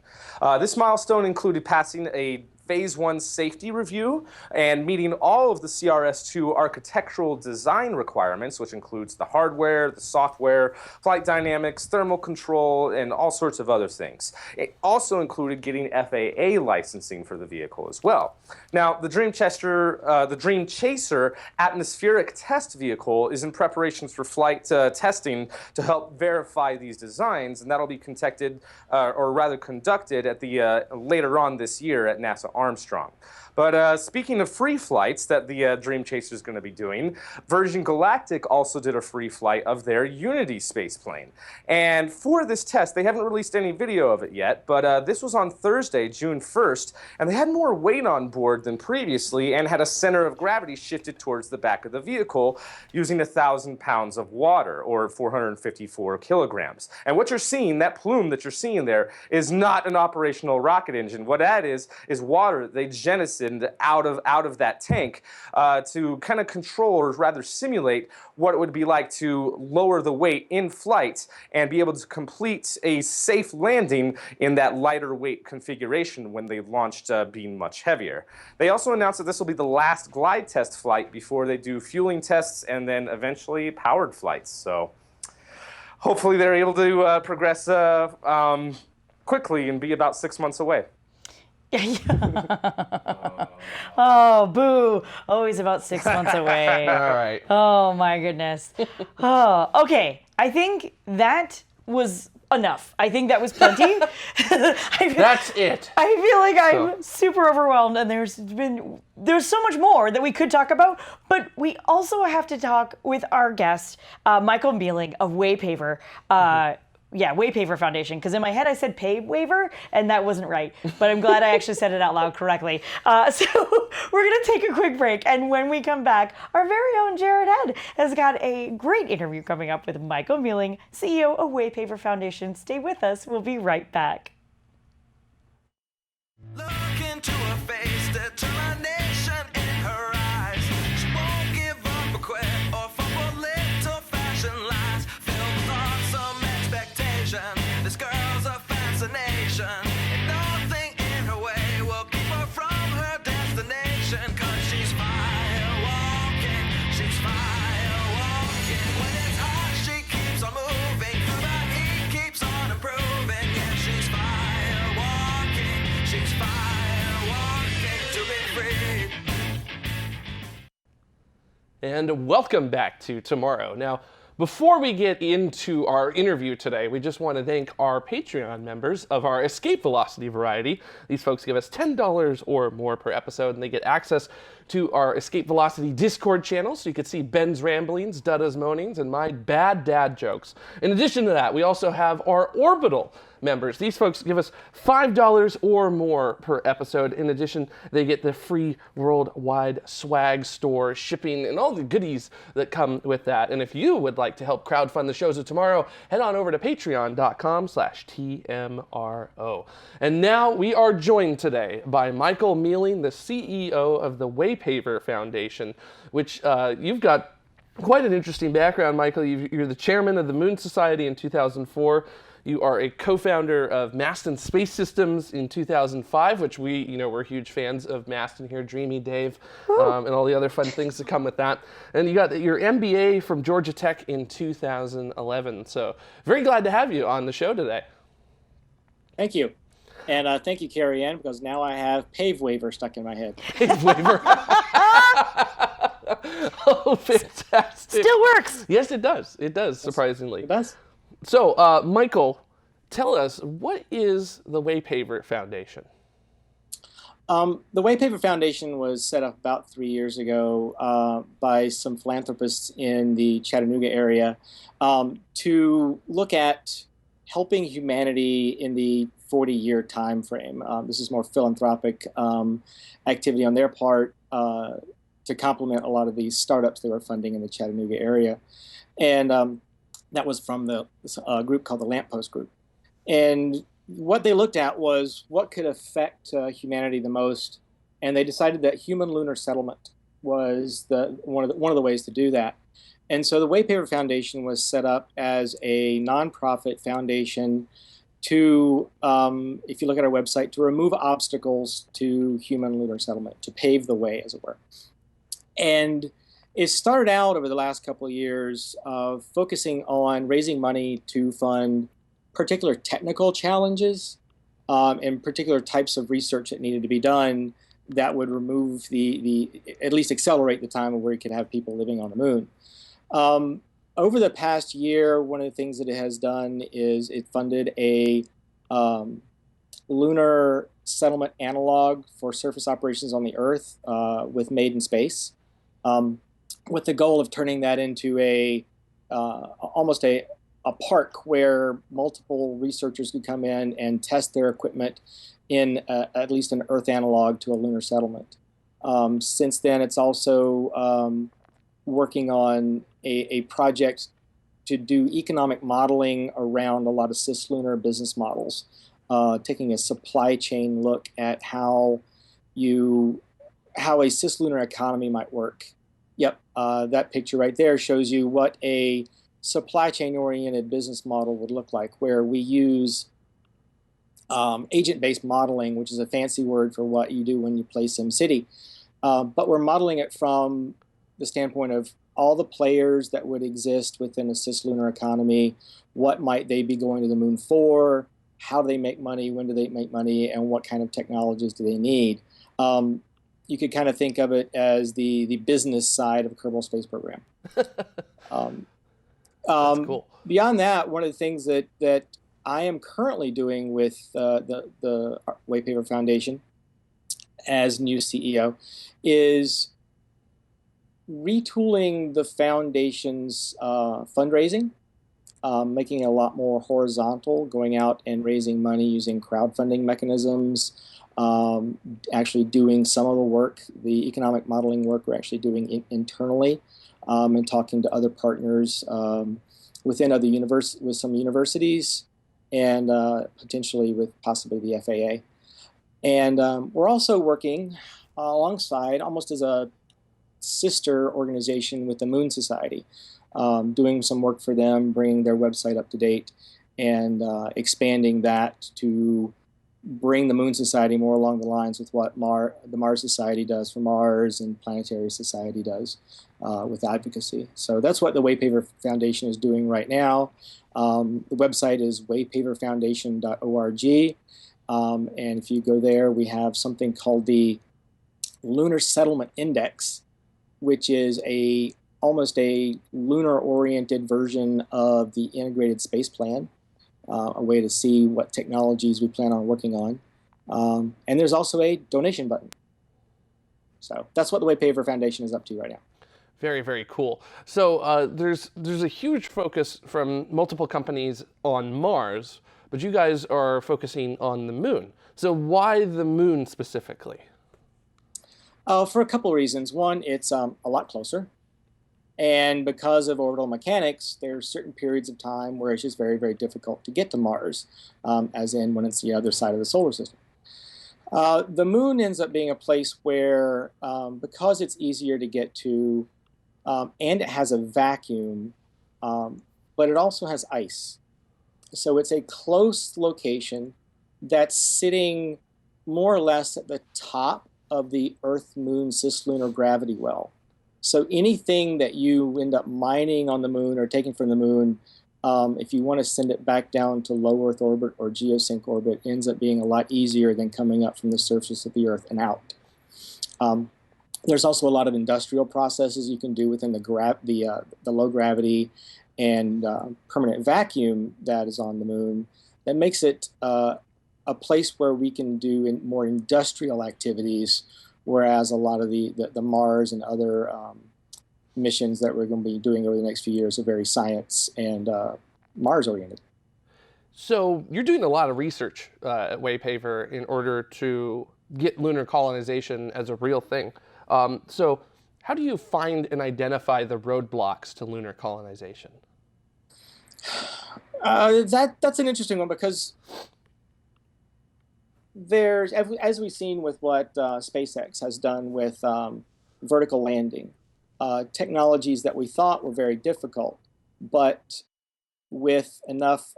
This milestone included passing a Phase 1 safety review and meeting all of the CRS-2 architectural design requirements, which includes the hardware, the software, flight dynamics, thermal control, and all sorts of other things. It also included getting FAA licensing for the vehicle as well. Now, the Dreamchaser atmospheric test vehicle is in preparations for flight testing to help verify these designs, and that'll be conducted at the later on this year at NASA Armstrong. But speaking of free flights that the Dreamchaser is going to be doing, Virgin Galactic also did a free flight of their Unity spaceplane. And for this test, they haven't released any video of it yet, but this was on Thursday, June 1st, and they had more weight on board than previously and had a center of gravity shifted towards the back of the vehicle using 1,000 pounds of water, or 454 kilograms. And what you're seeing, that plume that you're seeing there, is not an operational rocket engine. What that is water that they jettisoned out of that tank to kind of control, or rather simulate, what it would be like to lower the weight in flight and be able to complete a safe landing in that lighter weight configuration when they launched being much heavier. They also announced that this will be the last glide test flight before they do fueling tests and then eventually powered flights. So hopefully they're able to progress quickly and be about 6 months away. Oh, boo. Always about 6 months away. All right. Oh, my goodness. Oh, okay. I think that was enough. I think that was plenty. That's it. I feel like I'm super overwhelmed, and there's so much more that we could talk about, but we also have to talk with our guest, Michael Mealling of WayPaver. WayPaver Foundation, because in my head I said pay waiver, and that wasn't right. But I'm glad I actually said it out loud correctly. So we're going to take a quick break, and when we come back, our very own Jared Head has got a great interview coming up with Michael Mealling, CEO of WayPaver Foundation. Stay with us. We'll be right back. Look into her face, determination in her eyes. She won't give up or quit or fall for little fashion lies. Filled thoughts, some expectation. This girl's a fascination, and nothing in her way will keep her from her destination. 'Cause she's fire walking, she's fire walking. When it's hot, she keeps on moving. Through the heat, keeps on improving. Yeah, she's fire walking, she's fire walking to be free. And welcome back to Tomorrow. Now, before we get into our interview today, we just want to thank our Patreon members of our Escape Velocity variety. These folks give us $10 or more per episode, and they get access to our Escape Velocity Discord channel, so you can see Ben's ramblings, Dada's moanings, and my bad dad jokes. In addition to that, we also have our Orbital members. These folks give us $5 or more per episode. In addition, they get the free worldwide swag store, shipping, and all the goodies that come with that. And if you would like to help crowdfund the shows of tomorrow, head on over to patreon.com/TMRO. And now we are joined today by Michael Mealling, the CEO of the WayPaver Foundation, which you've got quite an interesting background, Michael. You're the chairman of the Moon Society in 2004. You are a co-founder of Maston Space Systems in 2005, which we're huge fans of Maston here, Dreamy Dave, and all the other fun things that come with that. And you got your MBA from Georgia Tech in 2011. So very glad to have you on the show today. Thank you. And thank you, Carrie Ann, because now I have pave waiver stuck in my head. Pave waiver. Oh, fantastic. Still works. Yes, it does. It does, surprisingly. It does. So, Michael, tell us, what is the WayPaver Foundation? The WayPaver Foundation was set up about 3 years ago by some philanthropists in the Chattanooga area to look at helping humanity in the 40-year time frame. This is more philanthropic activity on their part to complement a lot of these startups they were funding in the Chattanooga area. And that was from the group called the Lamppost Group. And what they looked at was what could affect humanity the most, and they decided that human lunar settlement was one of the ways to do that. And so the WayPaver Foundation was set up as a nonprofit foundation to, if you look at our website, to remove obstacles to human lunar settlement, to pave the way, as it were. And it started out over the last couple of years of focusing on raising money to fund particular technical challenges and particular types of research that needed to be done that would remove at least accelerate the time where we could have people living on the moon. Over the past year, one of the things that it has done is it funded a lunar settlement analog for surface operations on the Earth with Made in Space, with the goal of turning that into almost a park where multiple researchers could come in and test their equipment in at least an Earth analog to a lunar settlement. Since then, it's also working on a project to do economic modeling around a lot of cislunar business models, taking a supply chain look at how a cislunar economy might work. Yep, that picture right there shows you what a supply chain-oriented business model would look like, where we use agent-based modeling, which is a fancy word for what you do when you play SimCity. But we're modeling it from the standpoint of all the players that would exist within a cislunar economy. What might they be going to the moon for? How do they make money? When do they make money? And what kind of technologies do they need? You could kind of think of it as the business side of a Kerbal Space Program. That's cool. Beyond that, one of the things that I am currently doing with the WayPaver Foundation as new CEO is retooling the foundation's fundraising, making it a lot more horizontal, going out and raising money using crowdfunding mechanisms, actually doing some of the work, the economic modeling work we're actually doing internally, and talking to other partners within with some universities, and potentially with possibly the FAA. And we're also working alongside, almost as a sister organization, with the Moon Society, doing some work for them, bringing their website up to date, and expanding that to bring the Moon Society more along the lines with what the Mars Society does for Mars and Planetary Society does with advocacy. So that's what the WayPaver Foundation is doing right now. The website is waypaverfoundation.org. And if you go there, we have something called the Lunar Settlement Index, which is almost a lunar-oriented version of the Integrated Space Plan, a way to see what technologies we plan on working on. And there's also a donation button. So that's what the WayPaver Foundation is up to right now. Very, very cool. So there's a huge focus from multiple companies on Mars, but you guys are focusing on the moon. So why the moon specifically? For a couple of reasons. One, it's a lot closer. And because of orbital mechanics, there's certain periods of time where it's just very, very difficult to get to Mars, as in when it's the other side of the solar system. The moon ends up being a place where, because it's easier to get to, and it has a vacuum, but it also has ice. So it's a close location that's sitting more or less at the top of the Earth-Moon cislunar gravity well. So anything that you end up mining on the moon or taking from the moon, if you want to send it back down to low Earth orbit or geosync orbit, ends up being a lot easier than coming up from the surface of the Earth and out. There's also a lot of industrial processes you can do within the low gravity and permanent vacuum that is on the moon that makes it a place where we can do more industrial activities, whereas a lot of the Mars and other missions that we're going to be doing over the next few years are very science and Mars-oriented. So you're doing a lot of research at WayPaver in order to get lunar colonization as a real thing. So how do you find and identify the roadblocks to lunar colonization? That's an interesting one, because there's, as we've seen with what SpaceX has done with vertical landing, technologies that we thought were very difficult, but with enough,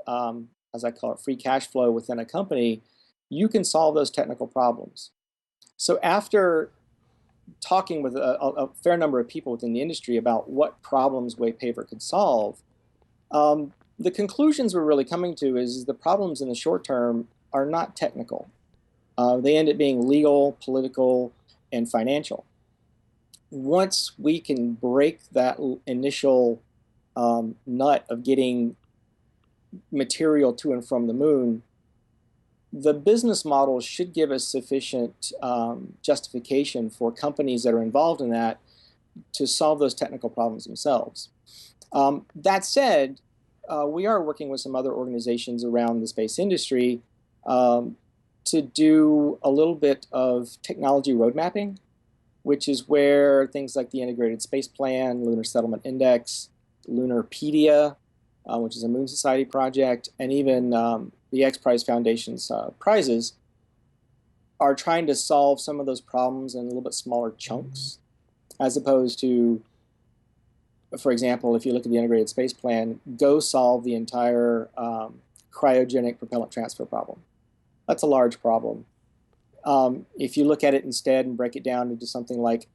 as I call it, free cash flow within a company, you can solve those technical problems. So after talking with a fair number of people within the industry about what problems WayPaver could solve, the conclusions we're really coming to is the problems in the short term are not technical. They end up being legal, political, and financial. Once we can break that initial nut of getting material to and from the moon, the business model should give us sufficient justification for companies that are involved in that to solve those technical problems themselves. That said, we are working with some other organizations around the space industry to do a little bit of technology road mapping, which is where things like the Integrated Space Plan, Lunar Settlement Index, Lunarpedia, which is a Moon Society project, and even the X Prize Foundation's prizes are trying to solve some of those problems in a little bit smaller chunks, as opposed to, for example, if you look at the Integrated Space Plan, go solve the entire cryogenic propellant transfer problem. That's a large problem. If you look at it instead and break it down into something like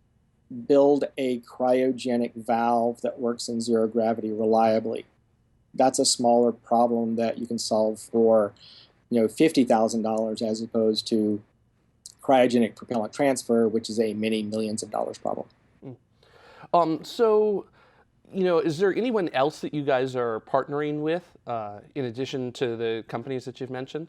build a cryogenic valve that works in zero gravity reliably, that's a smaller problem that you can solve for, $50,000 as opposed to cryogenic propellant transfer, which is a many millions of dollars problem. So, is there anyone else that you guys are partnering with in addition to the companies that you've mentioned?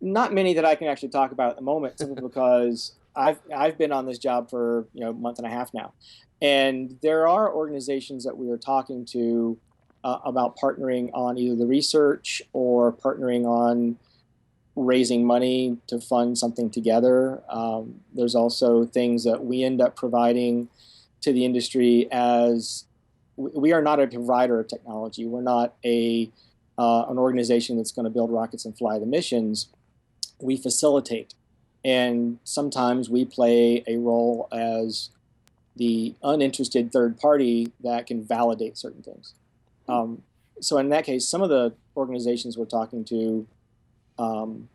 Not many that I can actually talk about at the moment, simply because I've been on this job for a month and a half now, and there are organizations that we are talking to about partnering on either the research or partnering on raising money to fund something together. There's also things that we end up providing to the industry, as we are not a provider of technology. We're not an organization that's going to build rockets and fly the missions. We facilitate, and sometimes we play a role as the uninterested third party that can validate certain things. So in that case, some of the organizations we're talking to don't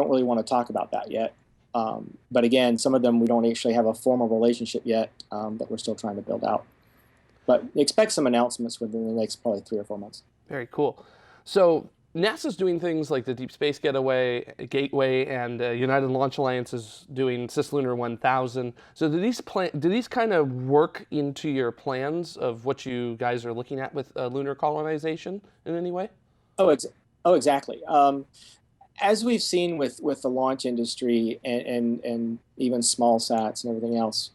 really want to talk about that yet. But again, some of them we don't actually have a formal relationship yet that we're still trying to build out. But expect some announcements within the next probably 3 or 4 months. Very cool. So NASA's doing things like the Deep Space Gateway, and United Launch Alliance is doing Cislunar 1000. So do these kind of work into your plans of what you guys are looking at with lunar colonization in any way? Oh, exactly. As we've seen with the launch industry and even small sats and everything else,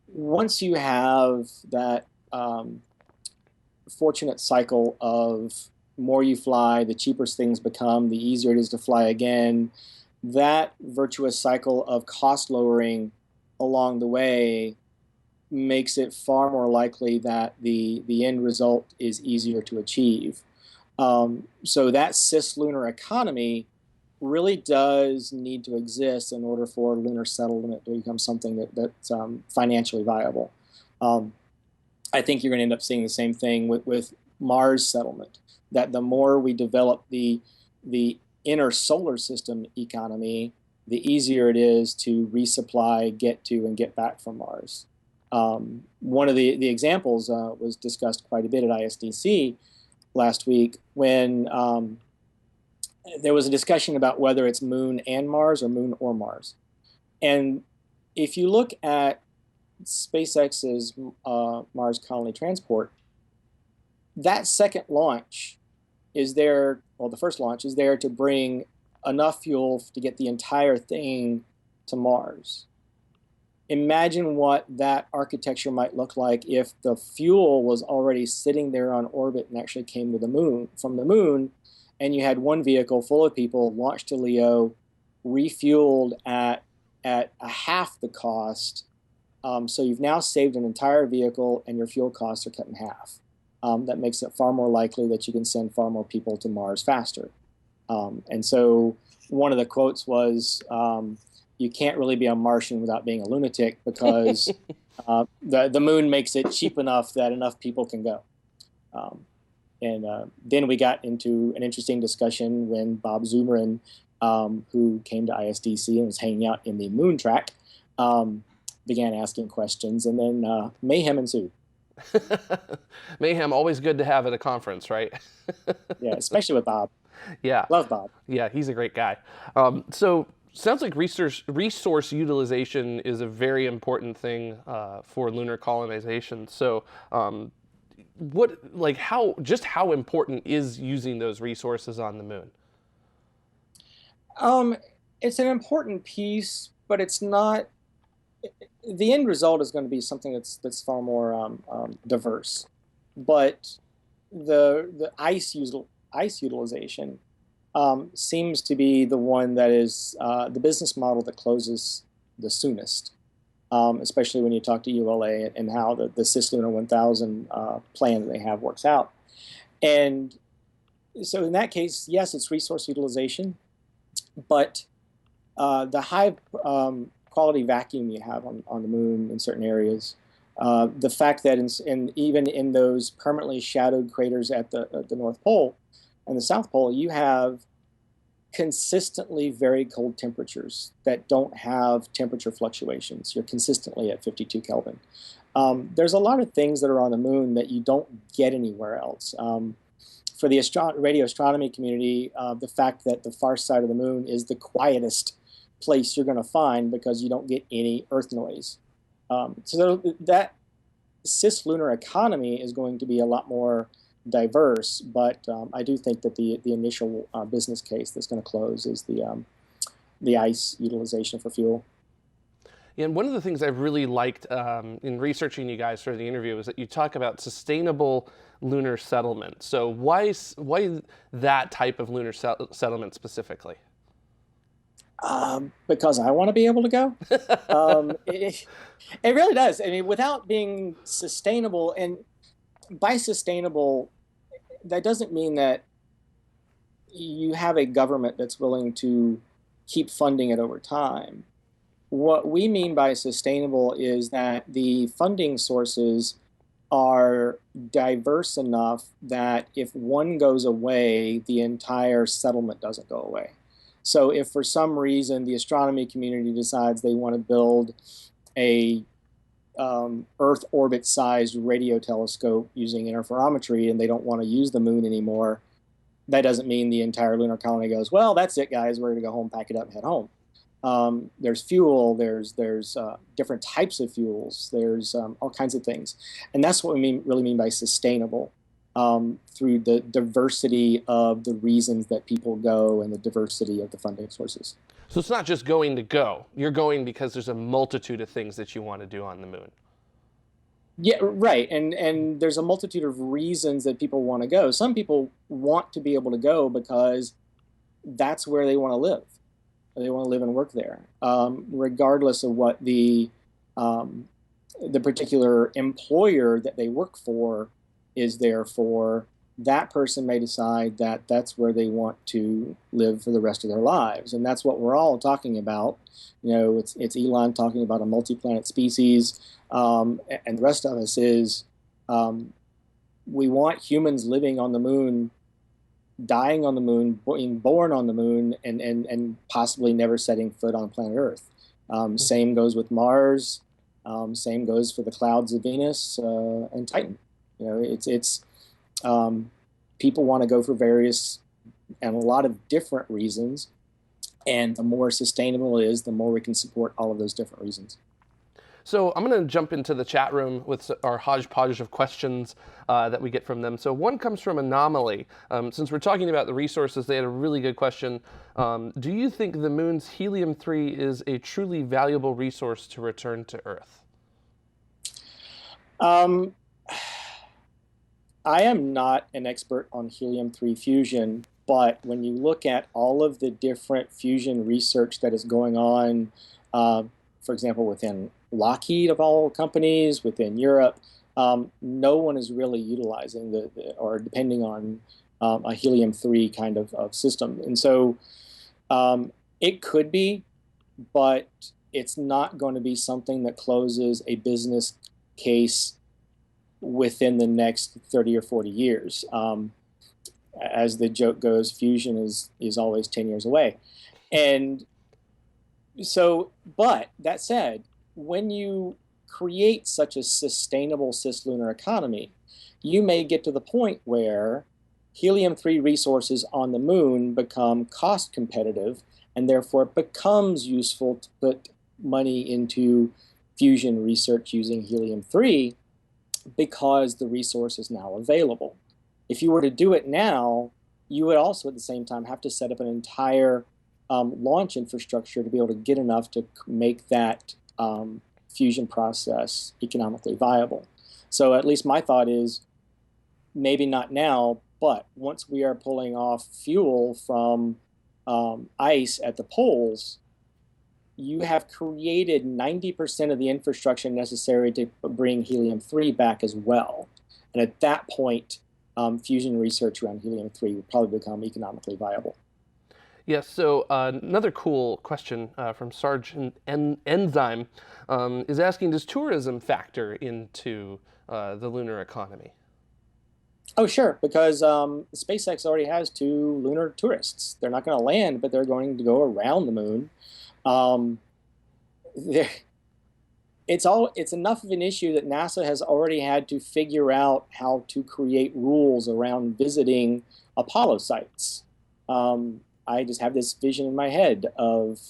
once you have that fortunate cycle of more you fly, the cheaper things become, the easier it is to fly again, that virtuous cycle of cost lowering along the way makes it far more likely that the end result is easier to achieve. So that cislunar economy really does need to exist in order for lunar settlement to become something that's financially viable. I think you're going to end up seeing the same thing with Mars settlement, that the more we develop the inner solar system economy, the easier it is to resupply, get to, and get back from Mars. One of the examples was discussed quite a bit at ISDC last week when there was a discussion about whether it's Moon and Mars or Moon or Mars. And if you look at SpaceX's Mars Colony Transport, that second launch is there, well, the first launch is there to bring enough fuel to get the entire thing to Mars. Imagine what that architecture might look like if the fuel was already sitting there on orbit and actually came to the moon, from the moon, and you had one vehicle full of people launched to LEO, refueled at a half the cost. So you've now saved an entire vehicle and your fuel costs are cut in half. That makes it far more likely that you can send far more people to Mars faster. And so one of the quotes was, you can't really be a Martian without being a lunatic, because the moon makes it cheap enough that enough people can go. And then we got into an interesting discussion when Bob Zumrin, who came to ISDC and was hanging out in the moon track, began asking questions, and then mayhem ensued. Mayhem, always good to have at a conference, right? Yeah, especially with Bob. Yeah. Love Bob. Yeah, he's a great guy. So sounds like resource utilization is a very important thing for lunar colonization. So how important is using those resources on the moon? It's an important piece, but it's not. The end result is going to be something that's far more diverse. But the ice utilization seems to be the one that is the business model that closes the soonest, especially when you talk to ULA and how the Cislunar 1000 plan that they have works out. And so in that case, yes, it's resource utilization, but the high quality vacuum you have on the moon in certain areas, the fact that even in those permanently shadowed craters at the North Pole and the South Pole, you have consistently very cold temperatures that don't have temperature fluctuations. You're consistently at 52 Kelvin. There's a lot of things that are on the moon that you don't get anywhere else. For the radio astronomy community, the fact that the far side of the moon is the quietest place you're going to find because you don't get any Earth noise. So that cislunar economy is going to be a lot more diverse, but I do think that the initial business case that's going to close is the ice utilization for fuel. And one of the things I've really liked in researching you guys for the interview is that you talk about sustainable lunar settlement. So why that type of lunar settlement specifically? Because I want to be able to go. It really does. I mean, without being sustainable, and by sustainable, that doesn't mean that you have a government that's willing to keep funding it over time. What we mean by sustainable is that the funding sources are diverse enough that if one goes away, the entire settlement doesn't go away. So if for some reason the astronomy community decides they want to build a Earth orbit-sized radio telescope using interferometry and they don't want to use the moon anymore, that doesn't mean the entire lunar colony goes, well, that's it, guys, we're going to go home, pack it up, and head home. There's fuel, there's different types of fuels, there's all kinds of things. And that's what we really mean by sustainable. Through the diversity of the reasons that people go and the diversity of the funding sources. So it's not just going to go. You're going because there's a multitude of things that you want to do on the moon. Yeah, right. And there's a multitude of reasons that people want to go. Some people want to be able to go because that's where they want to live. They want to live and work there, regardless of what the particular employer that they work for is there for. That person may decide that that's where they want to live for the rest of their lives, and that's what we're all talking about. You know, it's Elon talking about a multi-planet species, and the rest of us is we want humans living on the moon, dying on the moon, being born on the moon, and possibly never setting foot on planet Earth. Same goes with Mars. Same goes for the clouds of Venus and Titan. You know, it's people want to go for various and a lot of different reasons, and the more sustainable it is, the more we can support all of those different reasons. So I'm going to jump into the chat room with our hodgepodge of questions that we get from them. So one comes from Anomaly. Since we're talking about the resources, they had a really good question. Do you think the moon's helium-3 is a truly valuable resource to return to Earth? I am not an expert on helium-3 fusion, but when you look at all of the different fusion research that is going on, for example, within Lockheed of all companies, within Europe, no one is really utilizing or depending on a helium-3 kind of system. And so it could be, but it's not going to be something that closes a business case within the next 30 or 40 years. As the joke goes, fusion is always 10 years away. And so, but that said, when you create such a sustainable cislunar economy, you may get to the point where helium-3 resources on the moon become cost competitive, and therefore it becomes useful to put money into fusion research using helium-3 because the resource is now available. If you were to do it now, you would also at the same time have to set up an entire launch infrastructure to be able to get enough to make that fusion process economically viable. So at least my thought is maybe not now, but once we are pulling off fuel from ice at the poles, you have created 90% of the infrastructure necessary to bring helium-3 back as well. And at that point, fusion research around helium-3 would probably become economically viable. Yes, so another cool question from Sergeant Enzyme is asking, does tourism factor into the lunar economy? Oh, sure, because SpaceX already has 2 lunar tourists. They're not going to land, but they're going to go around the moon. It's enough of an issue that NASA has already had to figure out how to create rules around visiting Apollo sites. I just have this vision in my head of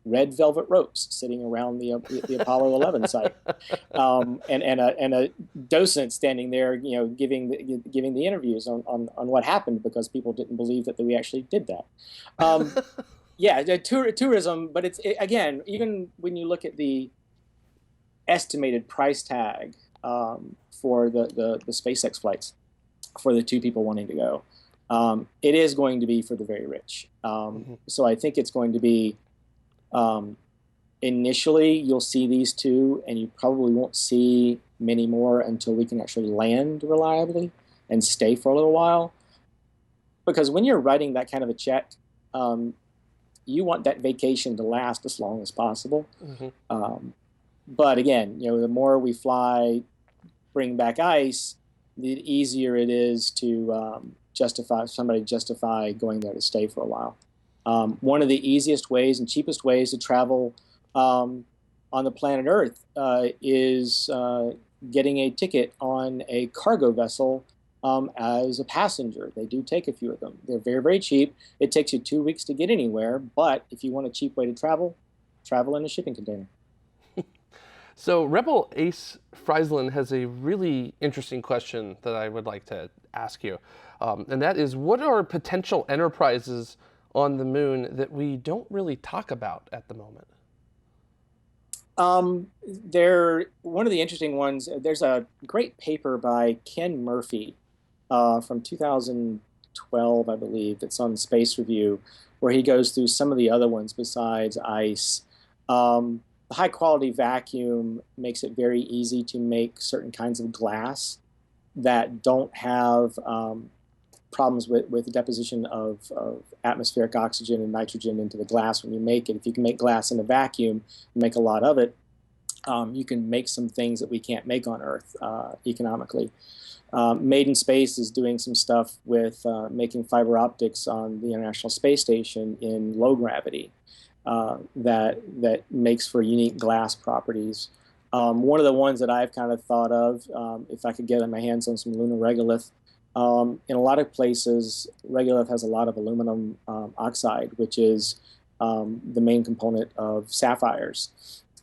red velvet ropes sitting around the Apollo 11 site, and a docent standing there, giving the interviews on what happened because people didn't believe that we actually did that. Yeah, tourism, but again, even when you look at the estimated price tag for the SpaceX flights for the 2 people wanting to go, it is going to be for the very rich. So I think it's going to be initially you'll see these 2, and you probably won't see many more until we can actually land reliably and stay for a little while. Because when you're writing that kind of a check, you want that vacation to last as long as possible. But again, the more we fly, bring back ice, the easier it is to justify going there to stay for a while. One of the easiest ways and cheapest ways to travel on the planet Earth is getting a ticket on a cargo vessel as a passenger. They do take a few of them. They're very, very cheap. It takes you 2 weeks to get anywhere, but if you want a cheap way to travel in a shipping container. So Rebel Ace Friesland has a really interesting question that I would like to ask you. And that is, what are potential enterprises on the moon that we don't really talk about at the moment? One of the interesting ones, there's a great paper by Ken Murphy from 2012, I believe, that's on Space Review, where he goes through some of the other ones besides ice. The high-quality vacuum makes it very easy to make certain kinds of glass that don't have problems with the deposition of atmospheric oxygen and nitrogen into the glass when you make it. If you can make glass in a vacuum and make a lot of it, you can make some things that we can't make on Earth economically. Made in Space is doing some stuff with making fiber optics on the International Space Station in low gravity that makes for unique glass properties. One of the ones that I've kind of thought of, if I could get my hands on some lunar regolith, in a lot of places, regolith has a lot of aluminum oxide, which is the main component of sapphires.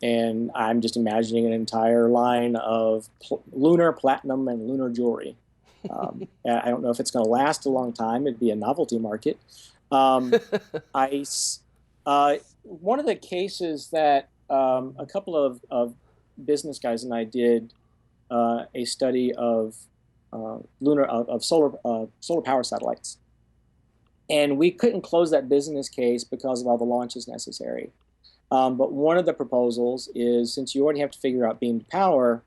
And I'm just imagining an entire line of lunar platinum and lunar jewelry. I don't know if it's going to last a long time. It'd be a novelty market. Ice. One of the cases that a couple of business guys and I did a study of solar power satellites, and we couldn't close that business case because of all the launches necessary. But one of the proposals is, since you already have to figure out beam to power,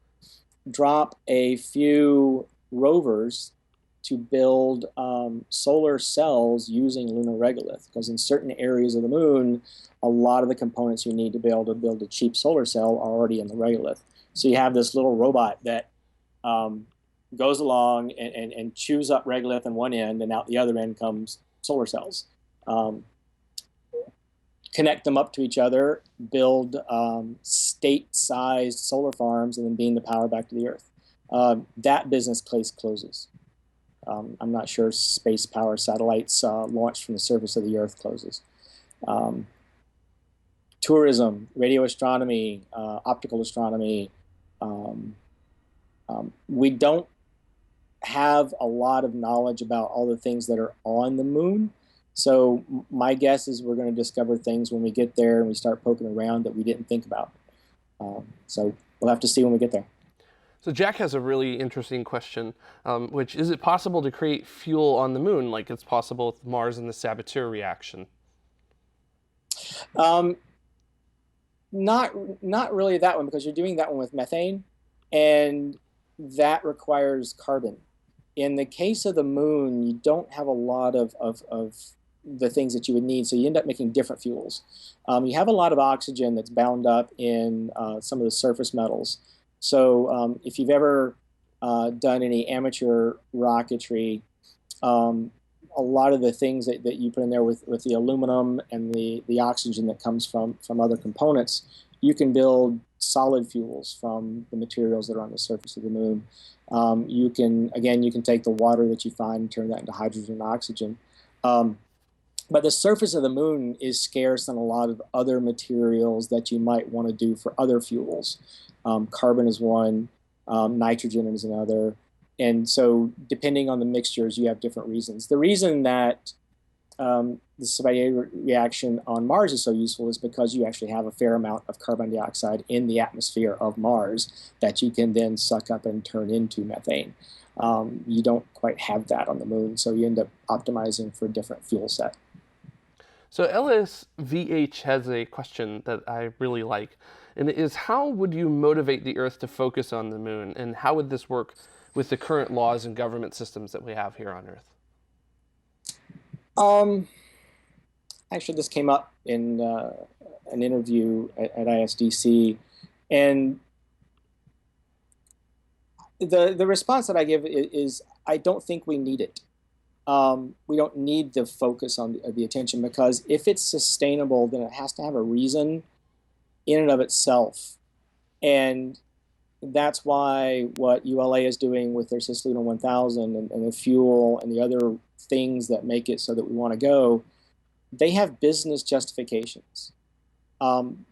drop a few rovers to build solar cells using lunar regolith, because in certain areas of the moon, a lot of the components you need to be able to build a cheap solar cell are already in the regolith. So you have this little robot that goes along and chews up regolith on one end, and out the other end comes solar cells. Connect them up to each other, build state-sized solar farms, and then beam the power back to the Earth. That business case closes. I'm not sure space power satellites launched from the surface of the Earth closes. Tourism, radio astronomy, optical astronomy. We don't have a lot of knowledge about all the things that are on the moon. So my guess is we're going to discover things when we get there and we start poking around that we didn't think about. So we'll have to see when we get there. So Jack has a really interesting question, which is it possible to create fuel on the moon like it's possible with Mars and the Saboteur reaction? Not really that one, because you're doing that one with methane, and that requires carbon. In the case of the moon, you don't have a lot of the things that you would need, so you end up making different fuels. You have a lot of oxygen that's bound up in some of the surface metals. So if you've ever done any amateur rocketry, a lot of the things that you put in there with the aluminum and the oxygen that comes from other components, you can build solid fuels from the materials that are on the surface of the moon. You can take the water that you find and turn that into hydrogen and oxygen. But the surface of the moon is scarce on a lot of other materials that you might want to do for other fuels. Carbon is one, nitrogen is another. And so depending on the mixtures, you have different reasons. The reason that the Spacewalk reaction on Mars is so useful is because you actually have a fair amount of carbon dioxide in the atmosphere of Mars that you can then suck up and turn into methane. You don't quite have that on the moon, so you end up optimizing for a different fuel set. So LSVH has a question that I really like, and it is, how would you motivate the Earth to focus on the moon, and how would this work with the current laws and government systems that we have here on Earth? Actually, this came up in an interview at ISDC, and the response that I give is I don't think we need it. We don't need the focus on the attention, because if it's sustainable, then it has to have a reason in and of itself. And that's why what ULA is doing with their Lunar 1000 and the fuel and the other things that make it so that we want to go, they have business justifications.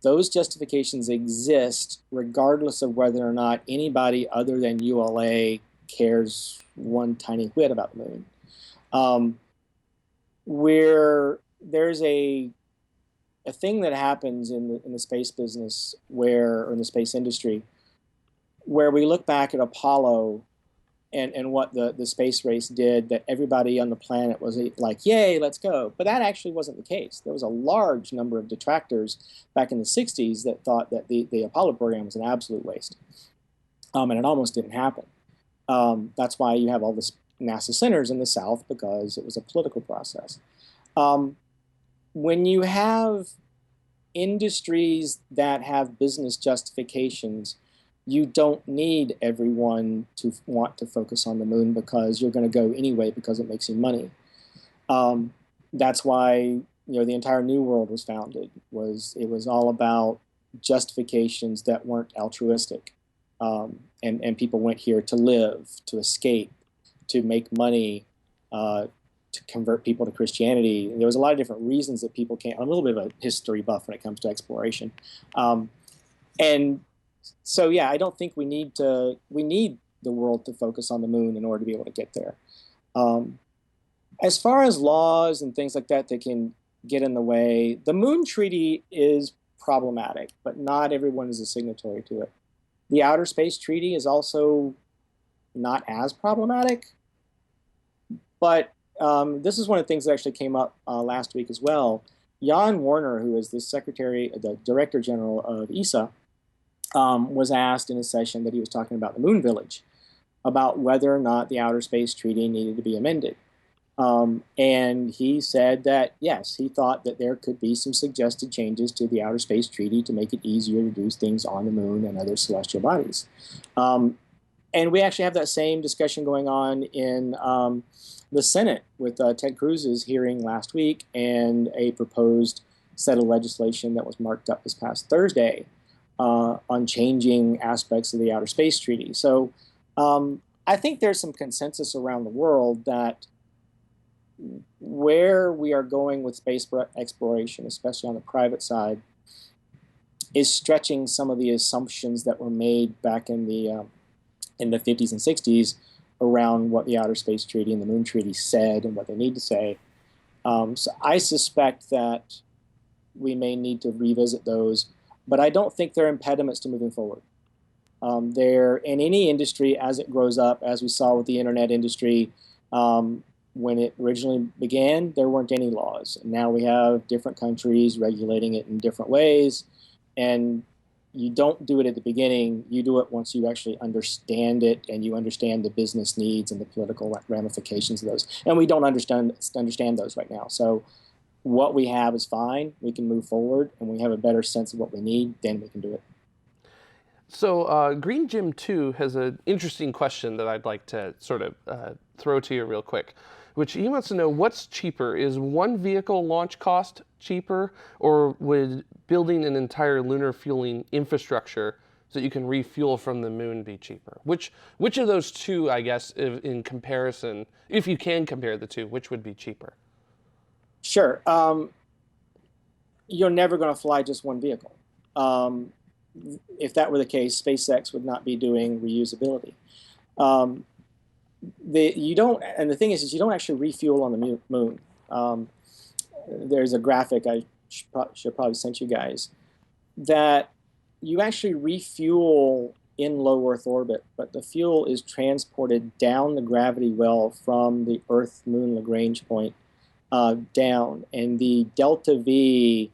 Those justifications exist regardless of whether or not anybody other than ULA cares one tiny whit about the moon. Where there's a thing that happens in the space business or in the space industry, where we look back at Apollo and what the space race did, that everybody on the planet was like, yay, let's go. But that actually wasn't the case. There was a large number of detractors back in the 60s that thought that the Apollo program was an absolute waste. And it almost didn't happen. That's why you have all this NASA centers in the South, because it was a political process. When you have industries that have business justifications, you don't need everyone to want to focus on the moon, because you're going to go anyway because it makes you money. That's why the entire New World was founded. It was all about justifications that weren't altruistic, and people went here to live, to escape, to make money, to convert people to Christianity. And there was a lot of different reasons that people came. I'm a little bit of a history buff when it comes to exploration. And so, yeah, I don't think we need the world to focus on the moon in order to be able to get there. As far as laws and things like that can get in the way, the Moon Treaty is problematic, but not everyone is a signatory to it. The Outer Space Treaty is also not as problematic, but this is one of the things that actually came up last week as well. Jan Warner, who is the Director General of ESA, was asked in a session that he was talking about the Moon Village. about whether or not the Outer Space Treaty needed to be amended. And he said that, yes, he thought that there could be some suggested changes to the Outer Space Treaty to make it easier to do things on the moon and other celestial bodies. And we actually have that same discussion going on in the Senate with Ted Cruz's hearing last week and a proposed set of legislation that was marked up this past Thursday on changing aspects of the Outer Space Treaty. So I think there's some consensus around the world that where we are going with space exploration, especially on the private side, is stretching some of the assumptions that were made back in the 50s and 60s around what the Outer Space Treaty and the Moon Treaty said and what they need to say. So I suspect that we may need to revisit those, but I don't think they're impediments to moving forward. They're in any industry as it grows up, as we saw with the internet industry. When it originally began, there weren't any laws. And now we have different countries regulating it in different ways. And you don't do it at the beginning. You do it once you actually understand it and you understand the business needs and the political ramifications of those. And we don't understand those right now. So what we have is fine. We can move forward, and we have a better sense of what we need, then we can do it. So Green Jim 2 has an interesting question that I'd like to sort of throw to you real quick, which he wants to know, what's cheaper? Is one vehicle launch cost cheaper, or would building an entire lunar fueling infrastructure so that you can refuel from the moon be cheaper? Which of those two, I guess, in comparison, if you can compare the two, which would be cheaper? Sure. You're never going to fly just one vehicle. If that were the case, SpaceX would not be doing reusability. You don't, and the thing is you don't actually refuel on the moon. There's a graphic I should probably send you guys that you actually refuel in low Earth orbit, but the fuel is transported down the gravity well from the Earth-Moon Lagrange point down, and the delta V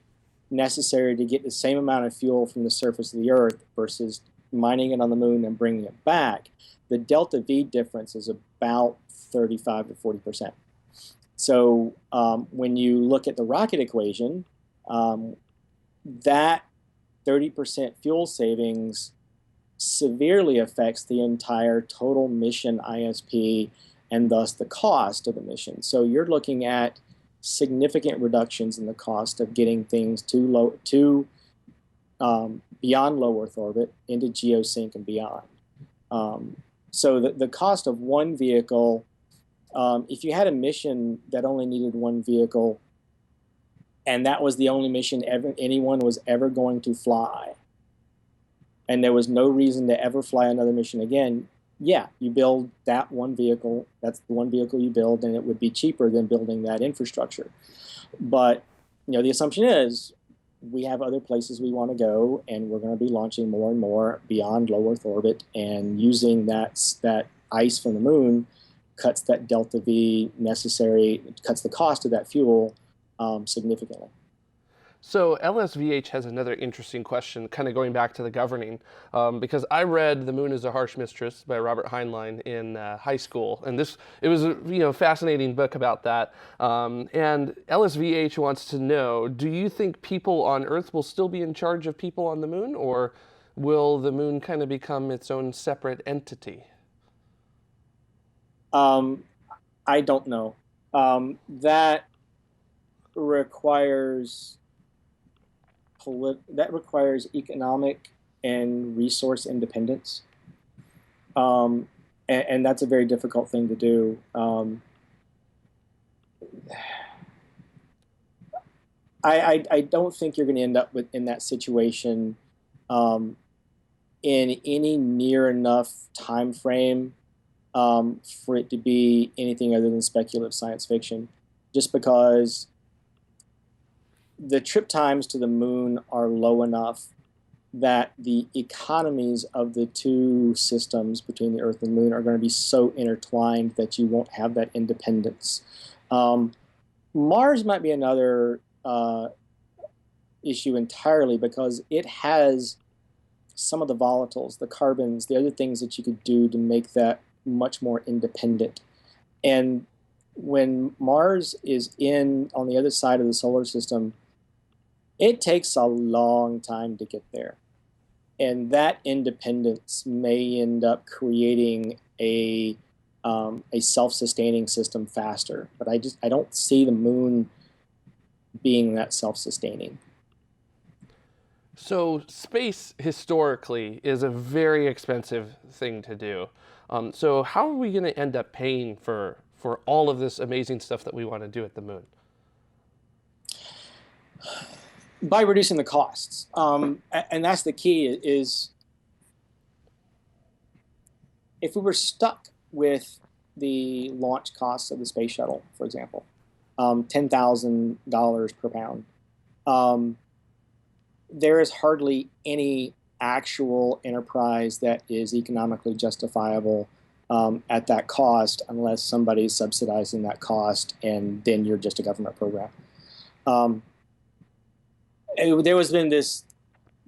necessary to get the same amount of fuel from the surface of the Earth versus mining it on the moon and bringing it back, the delta V difference is about 35 to 40%. So when you look at the rocket equation, that 30% fuel savings severely affects the entire total mission ISP and thus the cost of the mission. So you're looking at significant reductions in the cost of getting things beyond low Earth orbit into geosync and beyond. So the cost of one vehicle, if you had a mission that only needed one vehicle, and that was the only mission anyone was ever going to fly, and there was no reason to ever fly another mission again, yeah, you build that one vehicle, that's the one vehicle you build, and it would be cheaper than building that infrastructure. But, the assumption is we have other places we want to go, and we're going to be launching more and more beyond low Earth orbit, and using that ice from the moon cuts that delta V necessary, cuts the cost of that fuel significantly. So LSVH has another interesting question, kind of going back to the governing, because I read The Moon is a Harsh Mistress by Robert Heinlein in high school, and it was a fascinating book about that. And LSVH wants to know, do you think people on Earth will still be in charge of people on the moon, or will the moon kind of become its own separate entity? I don't know. That requires economic and resource independence, and that's a very difficult thing to do. I don't think you're going to end up in that situation in any near enough time frame for it to be anything other than speculative science fiction, just because the trip times to the moon are low enough that the economies of the two systems between the Earth and the moon are going to be so intertwined that you won't have that independence. Mars might be another issue entirely, because it has some of the volatiles, the carbons, the other things that you could do to make that much more independent. And when Mars is on the other side of the solar system, it takes a long time to get there. And that independence may end up creating a self-sustaining system faster. But I don't see the moon being that self-sustaining. So space historically is a very expensive thing to do. So how are we going to end up paying for all of this amazing stuff that we want to do at the moon? By reducing the costs. And that's the key is if we were stuck with the launch costs of the space shuttle, for example, $10,000 per pound, there is hardly any actual enterprise that is economically justifiable at that cost unless somebody's subsidizing that cost, and then you're just a government program. There has been this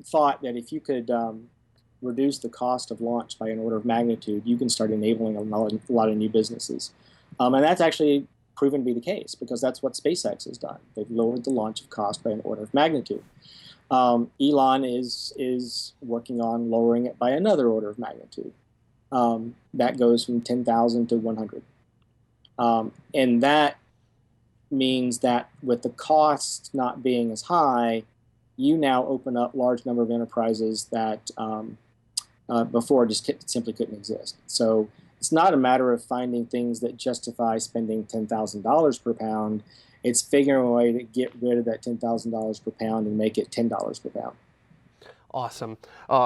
thought that if you could reduce the cost of launch by an order of magnitude, you can start enabling a lot of new businesses. And that's actually proven to be the case, because that's what SpaceX has done. They've lowered the launch of cost by an order of magnitude. Elon is working on lowering it by another order of magnitude. That goes from 10,000 to 100. And that means that with the costs not being as high, you now open up large number of enterprises that before just simply couldn't exist. So it's not a matter of finding things that justify spending $10,000 per pound. It's figuring a way to get rid of that $10,000 per pound and make it $10 per pound. Awesome.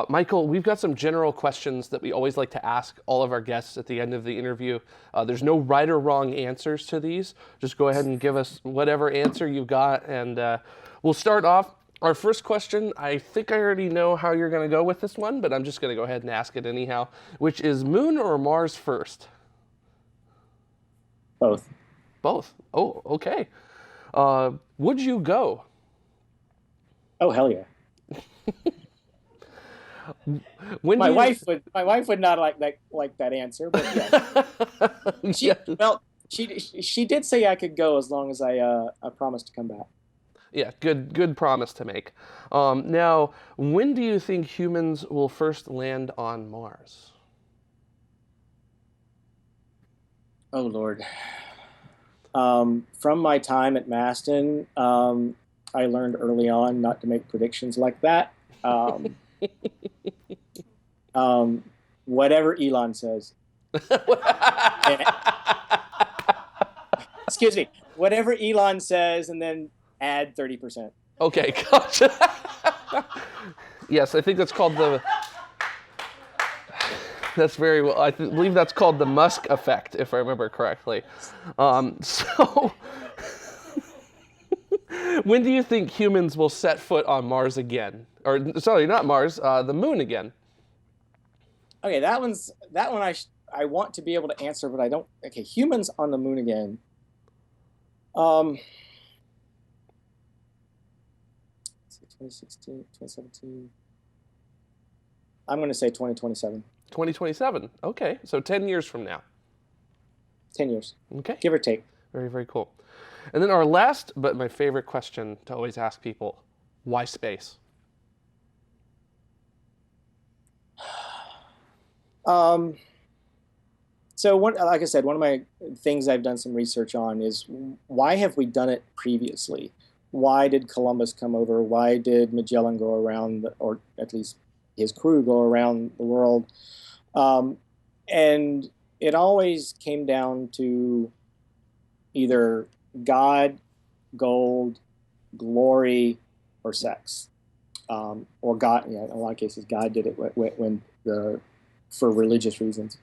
Michael, we've got some general questions that we always like to ask all of our guests at the end of the interview. There's no right or wrong answers to these. Just go ahead and give us whatever answer you've got, and we'll start off. Our first question, I think I already know how you're going to go with this one, but I'm just going to go ahead and ask it anyhow, which is Moon or Mars first? Both. Both. Oh, okay. Would you go? Oh, hell yeah. My wife would not like that answer, but yes. She did say I could go as long as I promised to come back. Yeah, good promise to make. Now, when do you think humans will first land on Mars? Oh, Lord. From my time at Maston, I learned early on not to make predictions like that. Whatever Elon says. Excuse me. Whatever Elon says, and then add 30%. Okay, gotcha. Yes, I think that's called the... That's very well. I believe that's called the Musk effect, if I remember correctly. So, when do you think humans will set foot on Mars again? Or sorry, not Mars, the Moon again? Okay, that one I want to be able to answer, but I don't. Okay, humans on the Moon again. 2016, 2017. I'm going to say 2027. 2027. Okay, so 10 years from now. 10 years. Okay. Give or take. Very, very cool. And then our last, but my favorite question to always ask people, why space? So like I said, one of my things I've done some research on is why have we done it previously? Why did Columbus come over? Why did Magellan go around, or at least his crew go around the world? And it always came down to either God, gold, glory, or sex. Or God, in a lot of cases, God did it for religious reasons.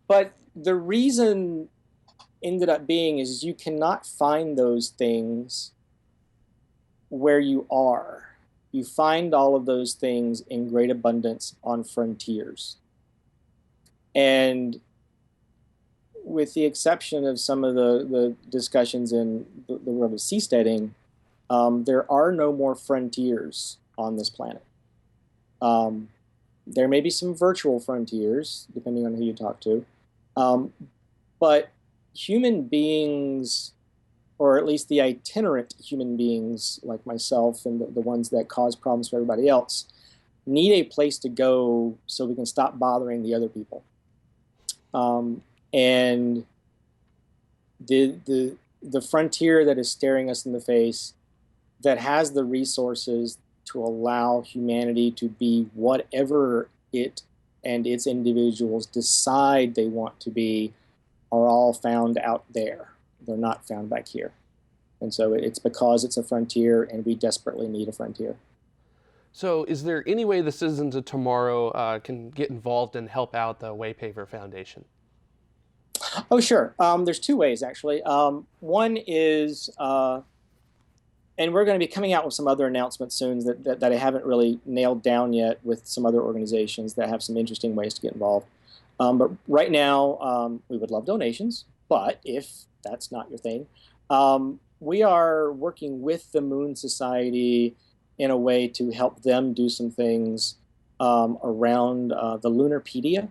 But the reason ended up being is you cannot find those things where you are. You find all of those things in great abundance on frontiers. And with the exception of some of the discussions in the world of seasteading, there are no more frontiers on this planet. There may be some virtual frontiers, depending on who you talk to. But human beings, or at least the itinerant human beings like myself and the ones that cause problems for everybody else, need a place to go so we can stop bothering the other people. And the frontier that is staring us in the face, that has the resources to allow humanity to be whatever it and its individuals decide they want to be, are all found out there. They're not found back here. And so it's because it's a frontier, and we desperately need a frontier. So is there any way the citizens of tomorrow can get involved and help out the WayPaver Foundation? Oh, sure. There's two ways, actually. One is, and we're going to be coming out with some other announcements soon that I haven't really nailed down yet with some other organizations that have some interesting ways to get involved. But right now, we would love donations, but if that's not your thing, we are working with the Moon Society in a way to help them do some things around the Lunarpedia,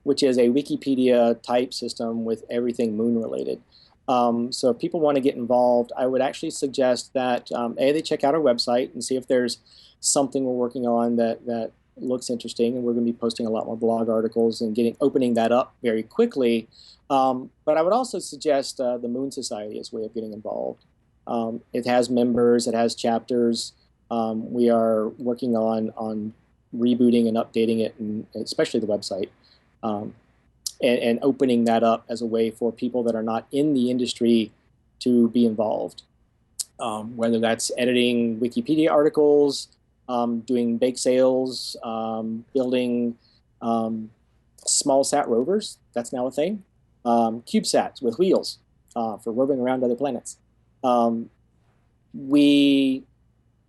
which is a Wikipedia type system with everything moon related. So if people want to get involved, I would actually suggest that they check out our website and see if there's something we're working on that looks interesting, and we're going to be posting a lot more blog articles and opening that up very quickly. But I would also suggest the Moon Society as a way of getting involved. It has members, it has chapters. We are working on rebooting and updating it, and especially the website, and opening that up as a way for people that are not in the industry to be involved. Whether that's editing Wikipedia articles, doing bake sales, building small sat rovers, that's now a thing. CubeSats with wheels for roving around other planets. We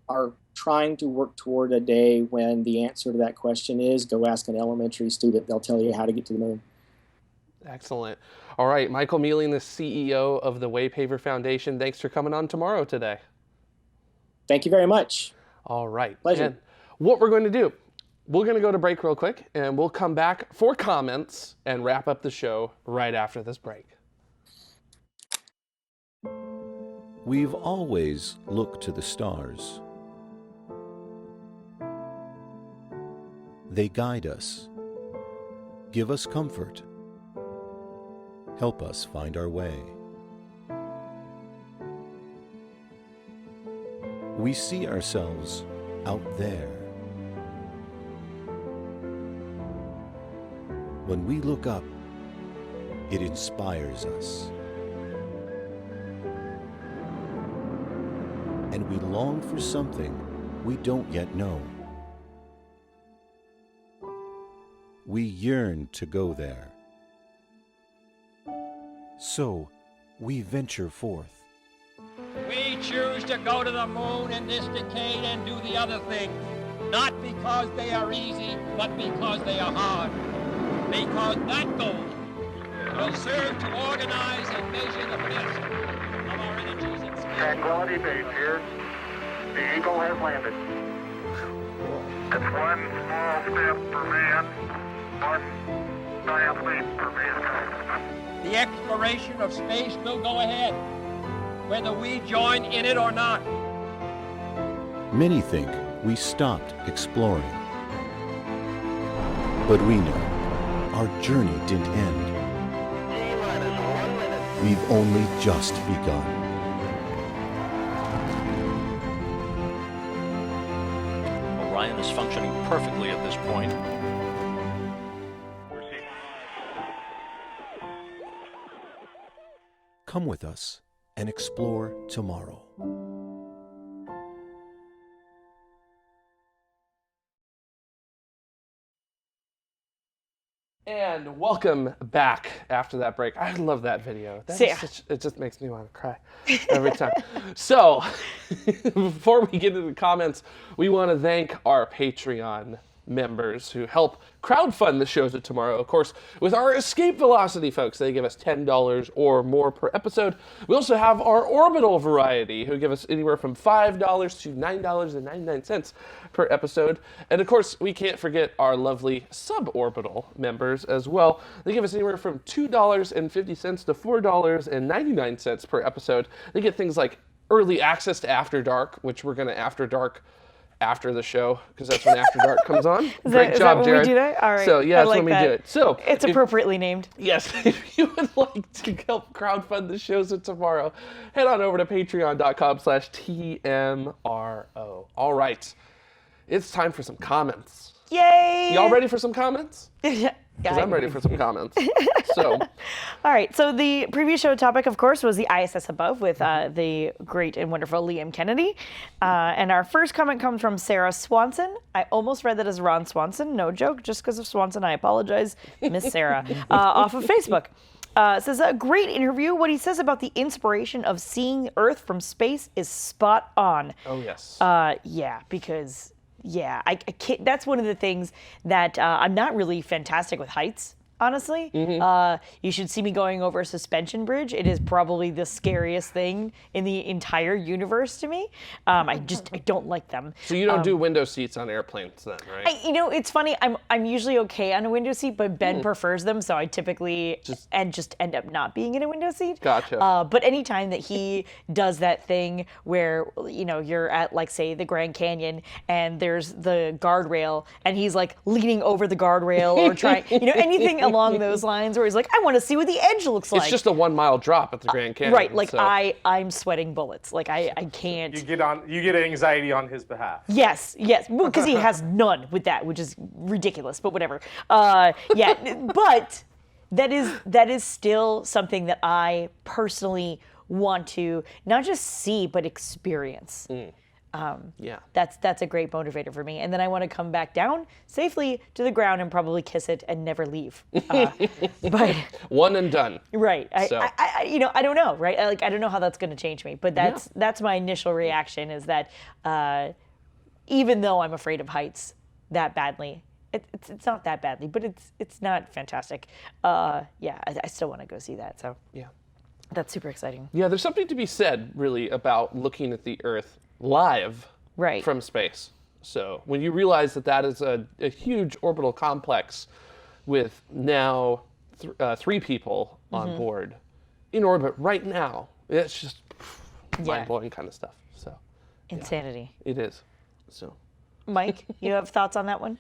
are trying to work toward a day when the answer to that question is go ask an elementary student. They'll tell you how to get to the moon. Excellent. All right, Michael Mealling, the CEO of the WayPaver Foundation, thanks for coming on tomorrow today. Thank you very much. All right. Pleasure. And what we're going to do, we're going to go to break real quick, and we'll come back for comments and wrap up the show right after this break. We've always looked to the stars. They guide us, give us comfort, help us find our way. We see ourselves out there. When we look up, it inspires us. And we long for something we don't yet know. We yearn to go there. So, we venture forth. We choose to go to the moon in this decade and do the other thing, not because they are easy, but because they are hard. Because that goal will serve to organize and measure the best of our energies and skills. Tranquility Base here. The Eagle has landed. It's one small step for man, one giant leap for mankind. The exploration of space will go ahead, whether we join in it or not. Many think we stopped exploring. But we know our journey didn't end. T-minus 1 minute. We've only just begun. Orion is functioning perfectly at this point. Come with us and explore tomorrow. And welcome back after that break. I love that video. It just makes me want to cry every time. So, before we get into the comments, we want to thank our Patreon members who help crowdfund the shows of tomorrow. Of course, with our escape velocity folks, they give us $10 or more per episode. We also have our orbital variety, who give us anywhere from $5 to $9.99 per episode. And of course, we can't forget our lovely suborbital members as well. They give us anywhere from $2.50 to $4.99 per episode. They get things like early access to After Dark, which we're going to After Dark after the show, because that's when After Dark comes on. Great job, Jared. Is that when we do that? All right. So yeah, that's when we do it. So it's appropriately named. Yes, if you would like to help crowdfund the shows of tomorrow, head on over to patreon.com/TMRO. All right, it's time for some comments. Yay! Y'all ready for some comments? Yeah. Because I'm ready for some comments. So, all right. So the previous show topic, of course, was the ISS above with the great and wonderful Liam Kennedy. And our first comment comes from Sarah Swanson. I almost read that as Ron Swanson. No joke. Just because of Swanson, I apologize, Miss Sarah. Off of Facebook. Says a great interview. What he says about the inspiration of seeing Earth from space is spot on. Oh yes. Yeah, because. Yeah, I can't, that's one of the things that I'm not really fantastic with heights, honestly. You should see me going over a suspension bridge. It is probably the scariest thing in the entire universe to me. I don't like them. So you don't do window seats on airplanes then, right? It's funny. I'm usually okay on a window seat, but Ben prefers them, so I typically just end up not being in a window seat. Gotcha. But anytime that he does that thing where you're at, like, say, the Grand Canyon and there's the guardrail and he's like leaning over the guardrail or trying anything along those lines where he's like, I want to see what the edge looks like. It's just a 1 mile drop at the Grand Canyon. Right, like so. I'm sweating bullets. Like I can't. You get anxiety on his behalf. Yes, because he has none with that, which is ridiculous. But whatever. But that is still something that I personally want to not just see but experience. Yeah. That's a great motivator for me. And then I want to come back down safely to the ground and probably kiss it and never leave. But one and done. Right. I don't know, right? I don't know how that's going to change me, but that's my initial reaction is that even though I'm afraid of heights that badly, it's not that badly, but it's not fantastic. I still want to go see that. So yeah, that's super exciting. Yeah, there's something to be said really about looking at the Earth live from space. So when you realize that is a huge orbital complex with now 3 people on board in orbit right now, it's just mind-blowing kind of stuff. So insanity. It is. So Mike, you have thoughts on that one?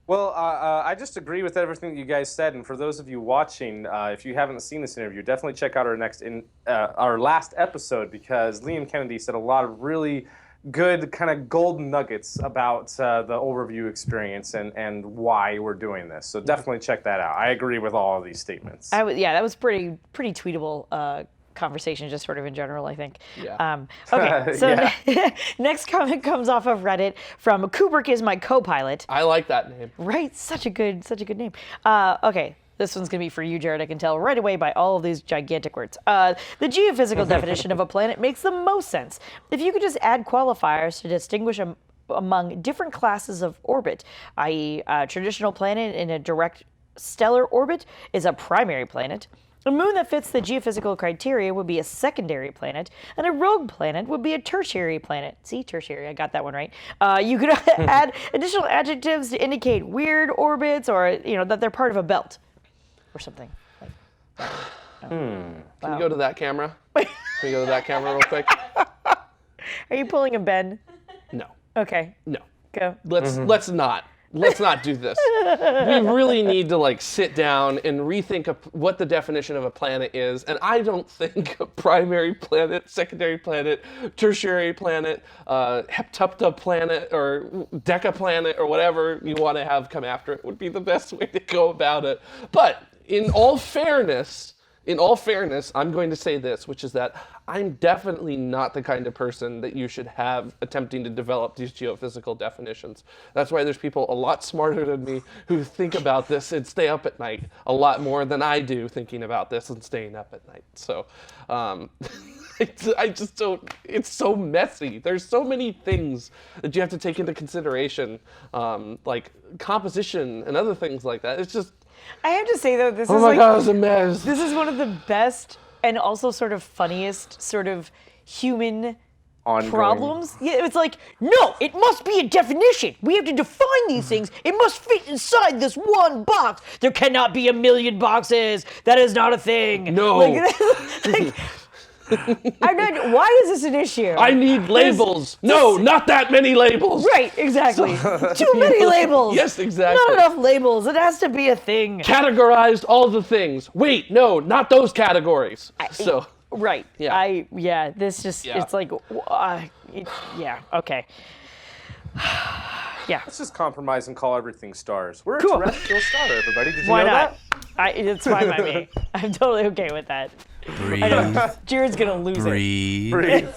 Well, I just agree with everything that you guys said, and for those of you watching, if you haven't seen this interview, definitely check out our last episode, because Liam Kennedy said a lot of really good kind of golden nuggets about the overview experience and why we're doing this. So definitely check that out. I agree with all of these statements. That was pretty tweetable. Conversation just sort of in general, I think. Yeah. Okay, so next comment comes off of Reddit from Kubrick is my co-pilot. I like that name. Right, such a good name. Okay, this one's gonna be for you, Jared. I can tell right away by all of these gigantic words. The geophysical definition of a planet makes the most sense. If you could just add qualifiers to distinguish among different classes of orbit, i.e. a traditional planet in a direct stellar orbit is a primary planet. A moon that fits the geophysical criteria would be a secondary planet, and a rogue planet would be a tertiary planet. See, tertiary, I got that one right. You could add additional adjectives to indicate weird orbits or, that they're part of a belt or something. Like that. Can we go to that camera? Can we go to that camera real quick? Are you pulling a Ben? No. Okay. No. Go. Let's not. Let's not do this. We really need to sit down and rethink what the definition of a planet is. And I don't think a primary planet, secondary planet, tertiary planet, heptupta planet, or decaplanet, or whatever you want to have come after it would be the best way to go about it. But in all fairness, I'm going to say this, which is that I'm definitely not the kind of person that you should have attempting to develop these geophysical definitions. That's why there's people a lot smarter than me who think about this and stay up at night a lot more than I do thinking about this and staying up at night. So, I just don't. It's so messy. There's so many things that you have to take into consideration, like composition and other things like that. It's just. I have to say though, this Oh is my like, God, it's a mess. This is one of the best and also sort of funniest sort of human Ongoing. problems. Yeah, it's like, no, it must be a definition. We have to define these things. It must fit inside this one box. There cannot be 1,000,000 boxes. That is not a thing. No. Why is this an issue? I need labels. No, not that many labels. Right, exactly. Too many labels. Yes, exactly. Not enough labels. It has to be a thing. Categorized all the things. Wait, no, not those categories. Right. Yeah. This just, Yeah. it's like, yeah, okay. Yeah. Let's just compromise and call everything stars. We're Cool. a terrestrial star, everybody. Did you Why know not? that? It's fine by me. I'm totally okay with that. Breathe. I know Jared's gonna lose Breathe. Breathe.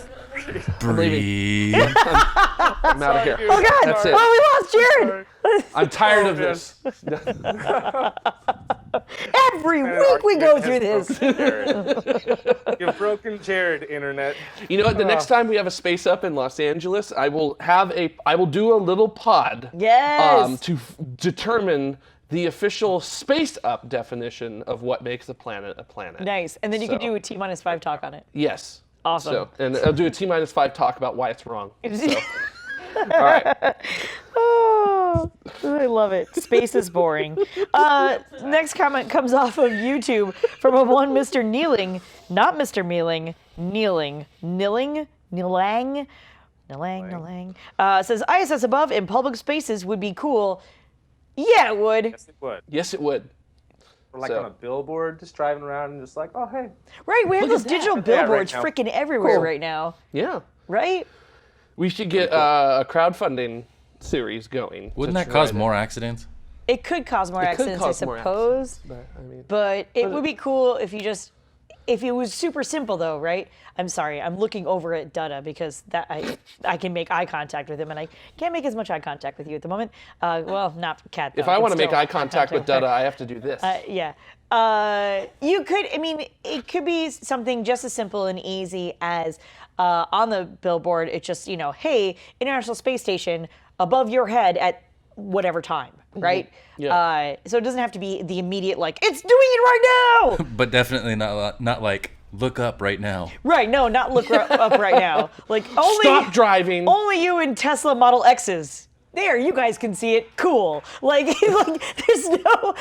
Breathe. I'm out of here. it. Oh God! That's it. Oh, we lost Jared. I'm tired of this. Every week we go through this. You've broken Jared, internet. You know what? The next time we have a space up in Los Angeles, I will do a little pod. Yes. To determine the official space up definition of what makes a planet a planet. Nice. And then you can do a T-5 talk on it. Yes. Awesome. So, and I'll do a T-5 talk about why it's wrong. So. All right. Oh, I love it. Space is boring. Next comment comes off of YouTube from a one Mr. Kneeling, not Mr. Mealing, Kneeling. Says ISS above in public spaces would be cool. Yeah, it would. Yes, it would. Yes, it would. Or like on a billboard, just driving around and just like, oh, hey. Right, we have Look those at that. digital Yeah, right billboards now. freaking everywhere Cool. right now. Yeah. Right? We should get a crowdfunding series going. Wouldn't to that cause try more accidents? It could cause more It could accidents, cause I more suppose. accidents, But it would be cool if it was super simple though, right? I'm sorry, I'm looking over at Dutta because I can make eye contact with him, and I can't make as much eye contact with you at the moment. Well, not Kat. If though, I but want to make still, eye contact with Dutta, I have to do this. yeah. You could, I mean, it could be something just as simple and easy as on the billboard, it's just, hey, International Space Station above your head at whatever time, right? Yeah. So it doesn't have to be the immediate, like, it's doing it right now! But definitely not like, look up right now. Right, no, not look up right now. Like, only Stop driving. Only you in Tesla Model X's. There, you guys can see it. Cool. Like there's no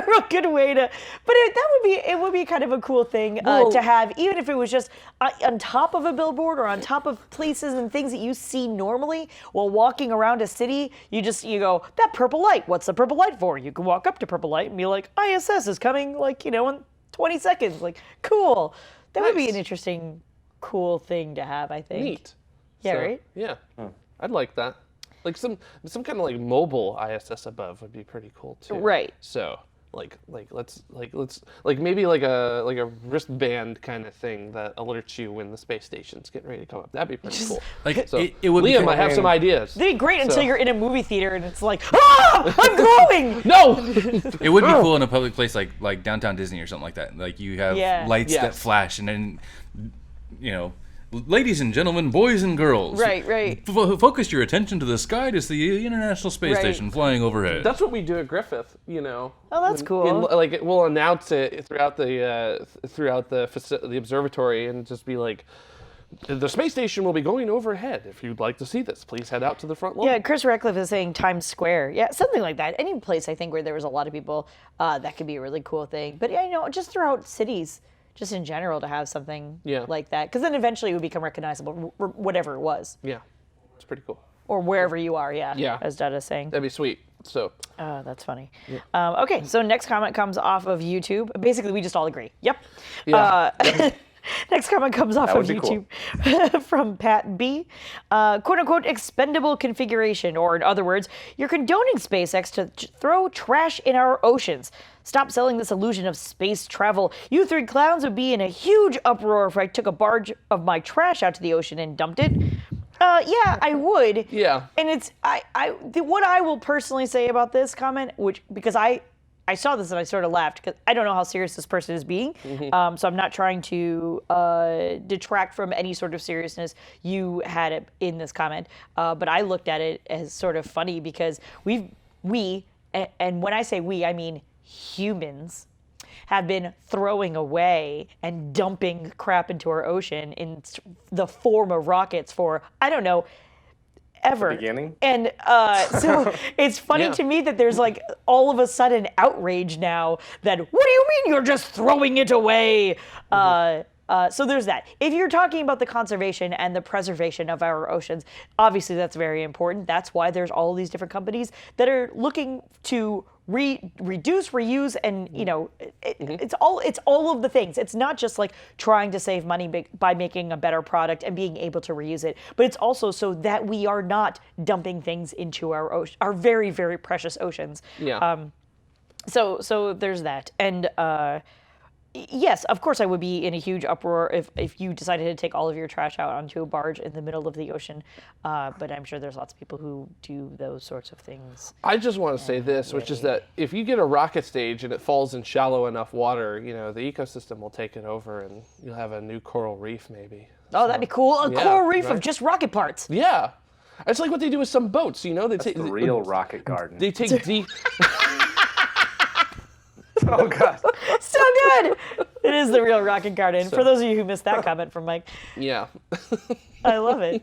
real good way to. But it would be kind of a cool thing to have, even if it was just on top of a billboard or on top of places and things that you see normally while walking around a city. You go, that purple light. What's the purple light for? You can walk up to purple light and be like, ISS is coming. In 20 seconds. Like, cool. That would be an interesting, cool thing to have, I think. Neat. Yeah, So, right? Yeah. I'd like that. Like some kind of like mobile ISS above would be pretty cool too. Right. So let's maybe like a wristband kind of thing that alerts you when the space station's getting ready to come up. That'd be pretty cool. Like So it would Liam be might have some ideas. That'd be great until So- you're in a movie theater and it's like, I'm glowing! No. It would be cool in a public place like downtown Disney or something like that. Like you have lights that Yes. flash, and then ladies and gentlemen, boys and girls. Right. Focus your attention to the sky to see the International Space Right. Station flying overhead. That's what we do at Griffith. Oh, that's cool. We'll announce it throughout the observatory and just be like, the space station will be going overhead. If you'd like to see this, please head out to the front lawn. Yeah, Chris Radcliffe is saying Times Square. Yeah, something like that. Any place, I think, where there was a lot of people, that could be a really cool thing. But yeah, just throughout cities, just in general, to have something like that. Because then eventually it would become recognizable, whatever it was. Yeah, it's pretty cool. Or wherever you are, Yeah. as Dada's saying. That'd be sweet. So. Oh, that's funny. Okay, so next comment comes off of YouTube. Basically, we just all agree. Yep. Yeah. Next comment comes off of would be YouTube from Pat B. Quote unquote expendable configuration, or in other words, you're condoning SpaceX to throw trash in our oceans. Stop selling this illusion of space travel. You three clowns would be in a huge uproar if I took a barge of my trash out to the ocean and dumped it. Yeah, I would. Yeah. And it's what I will personally say about this comment, because I I saw this and I sort of laughed because I don't know how serious this person is being. So I'm not trying to detract from any sort of seriousness you had in this comment. But I looked at it as sort of funny because we, and when I say we, I mean humans, have been throwing away and dumping crap into our ocean in the form of rockets for, I don't know, ever. Beginning. And so it's funny to me that there's like all of a sudden outrage now that, what do you mean you're just throwing it away? So there's that. If you're talking about the conservation and the preservation of our oceans, obviously that's very important. That's why there's all these different companies that are looking to reduce, reuse, and it's all of the things. It's not just like trying to save money by making a better product and being able to reuse it, but it's also so that we are not dumping things into our very, very precious oceans. Yeah. So there's that. And yes, of course I would be in a huge uproar if you decided to take all of your trash out onto a barge in the middle of the ocean. But I'm sure there's lots of people who do those sorts of things. I just want to say this, which is that if you get a rocket stage and it falls in shallow enough water, the ecosystem will take it over and you'll have a new coral reef maybe. Oh, that'd be cool. A coral reef of just rocket parts. Yeah. It's like what they do with some boats, They take the real rocket garden. They take deep... Oh, God. So good. It is the real rocket garden. For those of you who missed that comment from Mike. Yeah. I love it.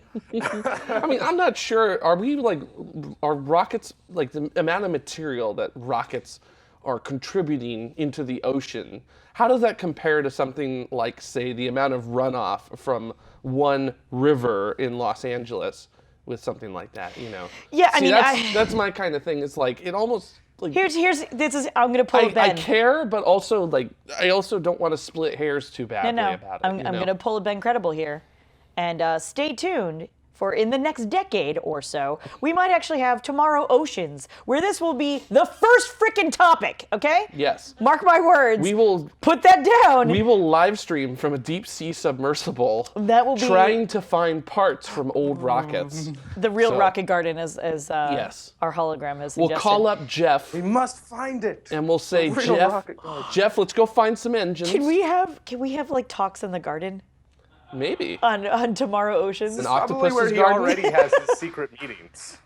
I mean, I'm not sure. Are rockets, like the amount of material that rockets are contributing into the ocean, how does that compare to something like, say, the amount of runoff from one river in Los Angeles with something like that, Yeah, See, that's my kind of thing. It's like, it almost... Like, I'm gonna pull a Ben. I care, but also I also don't want to split hairs too badly about it. I'm gonna pull a Ben Credible here, and stay tuned for in the next decade or so, we might actually have Tomorrow Oceans, where this will be the first frickin' topic. Okay? Yes. Mark my words. We will put that down. We will live stream from a deep sea submersible. That will be trying to find parts from old rockets. The real rocket garden, as yes. Our hologram has suggested. We'll call up Jeff. We must find it. And we'll say, Jeff, let's go find some engines. Can we have like talks in the garden? Maybe. On Tomorrow Oceans. It's probably where he already has his secret meetings.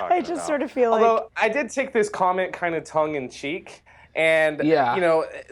I just sort of feel Although I did take this comment kind of tongue in cheek, and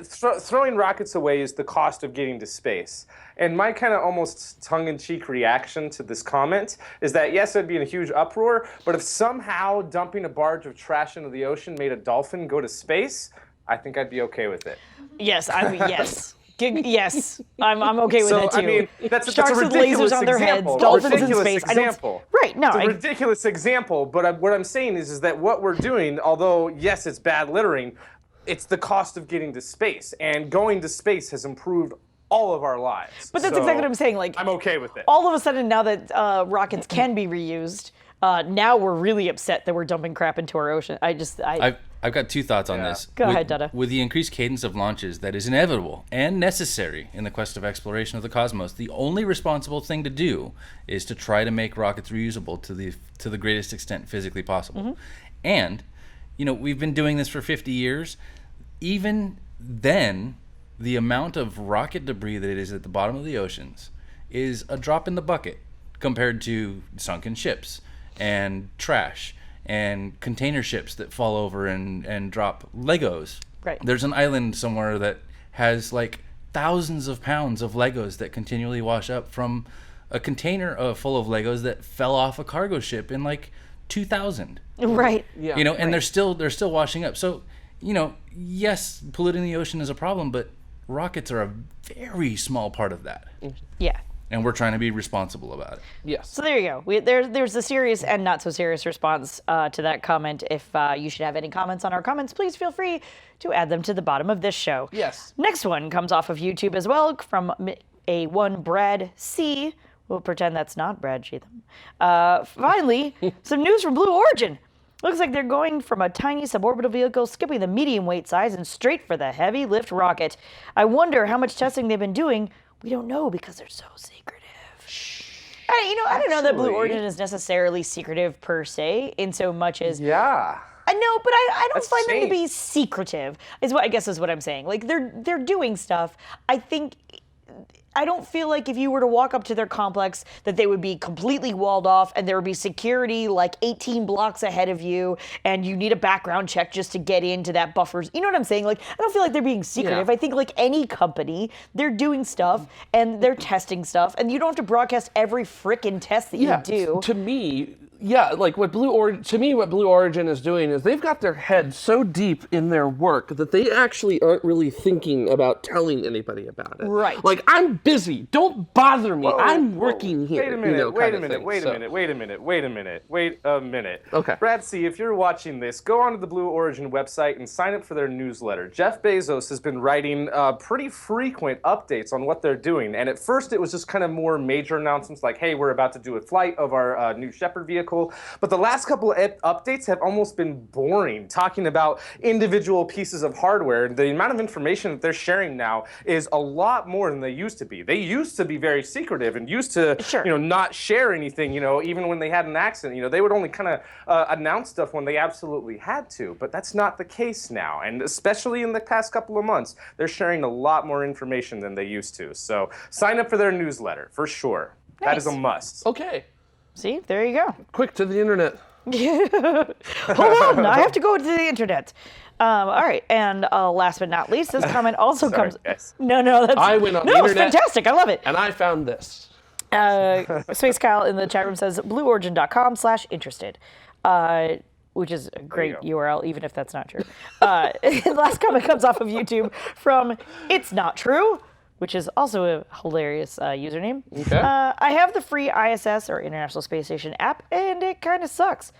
throwing rockets away is the cost of getting to space. And my kind of almost tongue-in-cheek reaction to this comment is that yes, it'd be in a huge uproar, but if somehow dumping a barge of trash into the ocean made a dolphin go to space, I think I'd be okay with it. Yes, yes. Yes, I'm okay with that too. I mean, that's Sharks a with ridiculous lasers on their heads, example. dolphins in space. Right, no. It's a ridiculous example, but what I'm saying is that what we're doing, although, yes, it's bad littering, it's the cost of getting to space. And going to space has improved all of our lives. But that's exactly what I'm saying. Like, I'm okay with it. All of a sudden, now that rockets can be reused, now we're really upset that we're dumping crap into our ocean. I've got two thoughts on this. Go ahead, Dada. With the increased cadence of launches that is inevitable and necessary in the quest of exploration of the cosmos, the only responsible thing to do is to try to make rockets reusable to the greatest extent physically possible. Mm-hmm. And, we've been doing this for 50 years. Even then, the amount of rocket debris that is at the bottom of the oceans is a drop in the bucket compared to sunken ships and trash and container ships that fall over and drop Legos. Right. There's an island somewhere that has like thousands of pounds of Legos that continually wash up from a container full of Legos that fell off a cargo ship in like 2000. Right. Yeah. And they're still washing up. So, yes, polluting the ocean is a problem, but rockets are a very small part of that. Yeah. And we're trying to be responsible about it. Yes. So there you go. There's a serious and not so serious response to that comment. If you should have any comments on our comments, please feel free to add them to the bottom of this show. Yes. Next one comes off of YouTube as well from A1 Brad C. We'll pretend that's not Brad Cheatham. Finally, some news from Blue Origin. Looks like they're going from a tiny suborbital vehicle, skipping the medium weight size, and straight for the heavy lift rocket. I wonder how much testing they've been doing. We don't know because they're so secretive. I don't know that Blue Origin is necessarily secretive per se, in so much as I know, but I don't That's find them to be change. secretive. Is what I guess is what I'm saying. Like they're doing stuff. I don't feel like if you were to walk up to their complex that they would be completely walled off and there would be security like 18 blocks ahead of you and you need a background check just to get into that buffers. You know what I'm saying? Like, I don't feel like they're being secretive. Yeah. I think like any company, they're doing stuff and they're testing stuff and you don't have to broadcast every frickin' test that you do. To me, yeah, like what Blue Origin is doing is they've got their head so deep in their work that they actually aren't really thinking about telling anybody about it. Right. Like, I'm busy. Don't bother me. I'm working here. Wait a minute, Wait a minute. Okay. Brad C., if you're watching this, go onto the Blue Origin website and sign up for their newsletter. Jeff Bezos has been writing pretty frequent updates on what they're doing. And at first it was just kind of more major announcements like, hey, we're about to do a flight of our new Shepard vehicle. But the last couple of updates have almost been boring, talking about individual pieces of hardware. The amount of information that they're sharing now is a lot more than they used to be. They used to be very secretive and used to, not share anything, even when they had an accident. They would only kind of announce stuff when they absolutely had to. But that's not the case now. And especially in the past couple of months, they're sharing a lot more information than they used to. So sign up for their newsletter, for sure. Nice. That is a must. Okay. See, there you go. Quick to the internet. Hold on, I have to go to the internet. All right, and last but not least, this comment also comes. Guys. No, that's. I went on the No, it's internet. fantastic. I love it. And I found this. Space Kyle in the chat room says blueorigin.com/interested, which is a great URL, even if that's not true. Last comment comes off of YouTube from It's Not True, which is also a hilarious username. Okay. I have the free ISS, or International Space Station app, and it kind of sucks.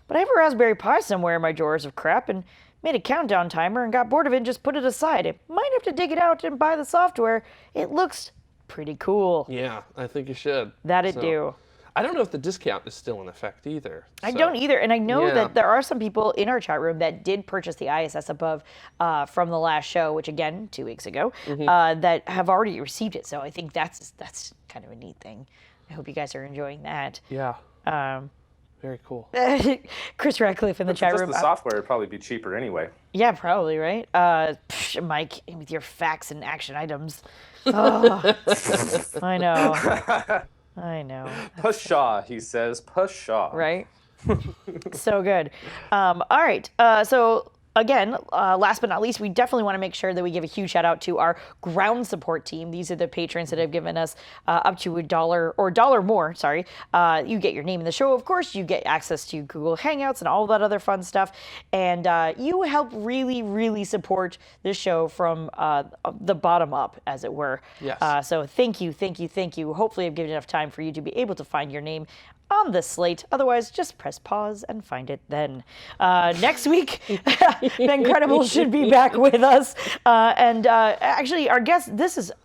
But I have a Raspberry Pi somewhere in my drawers of crap and made a countdown timer and got bored of it and just put it aside. I might have to dig it out and buy the software. It looks pretty cool. Yeah, I think you should. That'd do. I don't know if the discount is still in effect either. I don't either. And I know Yeah. that there are some people in our chat room that did purchase the ISS above from the last show, which again, 2 weeks ago, that have already received it. So I think that's kind of a neat thing. I hope you guys are enjoying that. Yeah. Very cool. Chris Radcliffe in the chat Just room. the software would probably be cheaper anyway. Yeah, probably, right? Mike, with your facts and action items. Oh, I know. I know. Pshaw, he says. Pshaw. Right? So good. All right. So again, last but not least, we definitely want to make sure that we give a huge shout out to our ground support team. These are the patrons that have given us up to $1 or $1 more. Sorry. You get your name in the show, of course. You get access to Google Hangouts and all that other fun stuff. And you help really, really support this show from the bottom up, as it were. Yes. So thank you, thank you, thank you. Hopefully I've given enough time for you to be able to find your name on the slate. Otherwise, just press pause and find it then. Next week, The Incredibles should be back with us. Actually, our guest,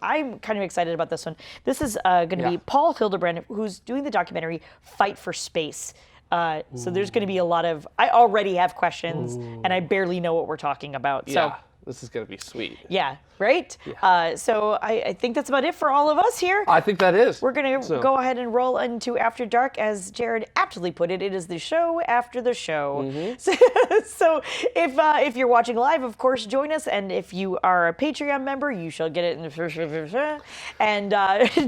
I'm kind of excited about this one. This is going to be Paul Hildebrand, who's doing the documentary Fight for Space. So there's going to be a lot of, I already have questions, and I barely know what we're talking about. So. Yeah, this is going to be sweet. Yeah, right? Yeah. So I think that's about it for all of us here. I think that is. We're going to go ahead and roll into After Dark. As Jared aptly put it, it is the show after the show. So if you're watching live, of course, join us. And if you are a Patreon member, you shall get it in the And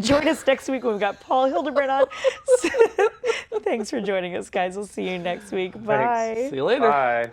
join us next week when we've got Paul Hildebrand on. Thanks for joining us, guys. We'll see you next week. Bye. Thanks. See you later. Bye.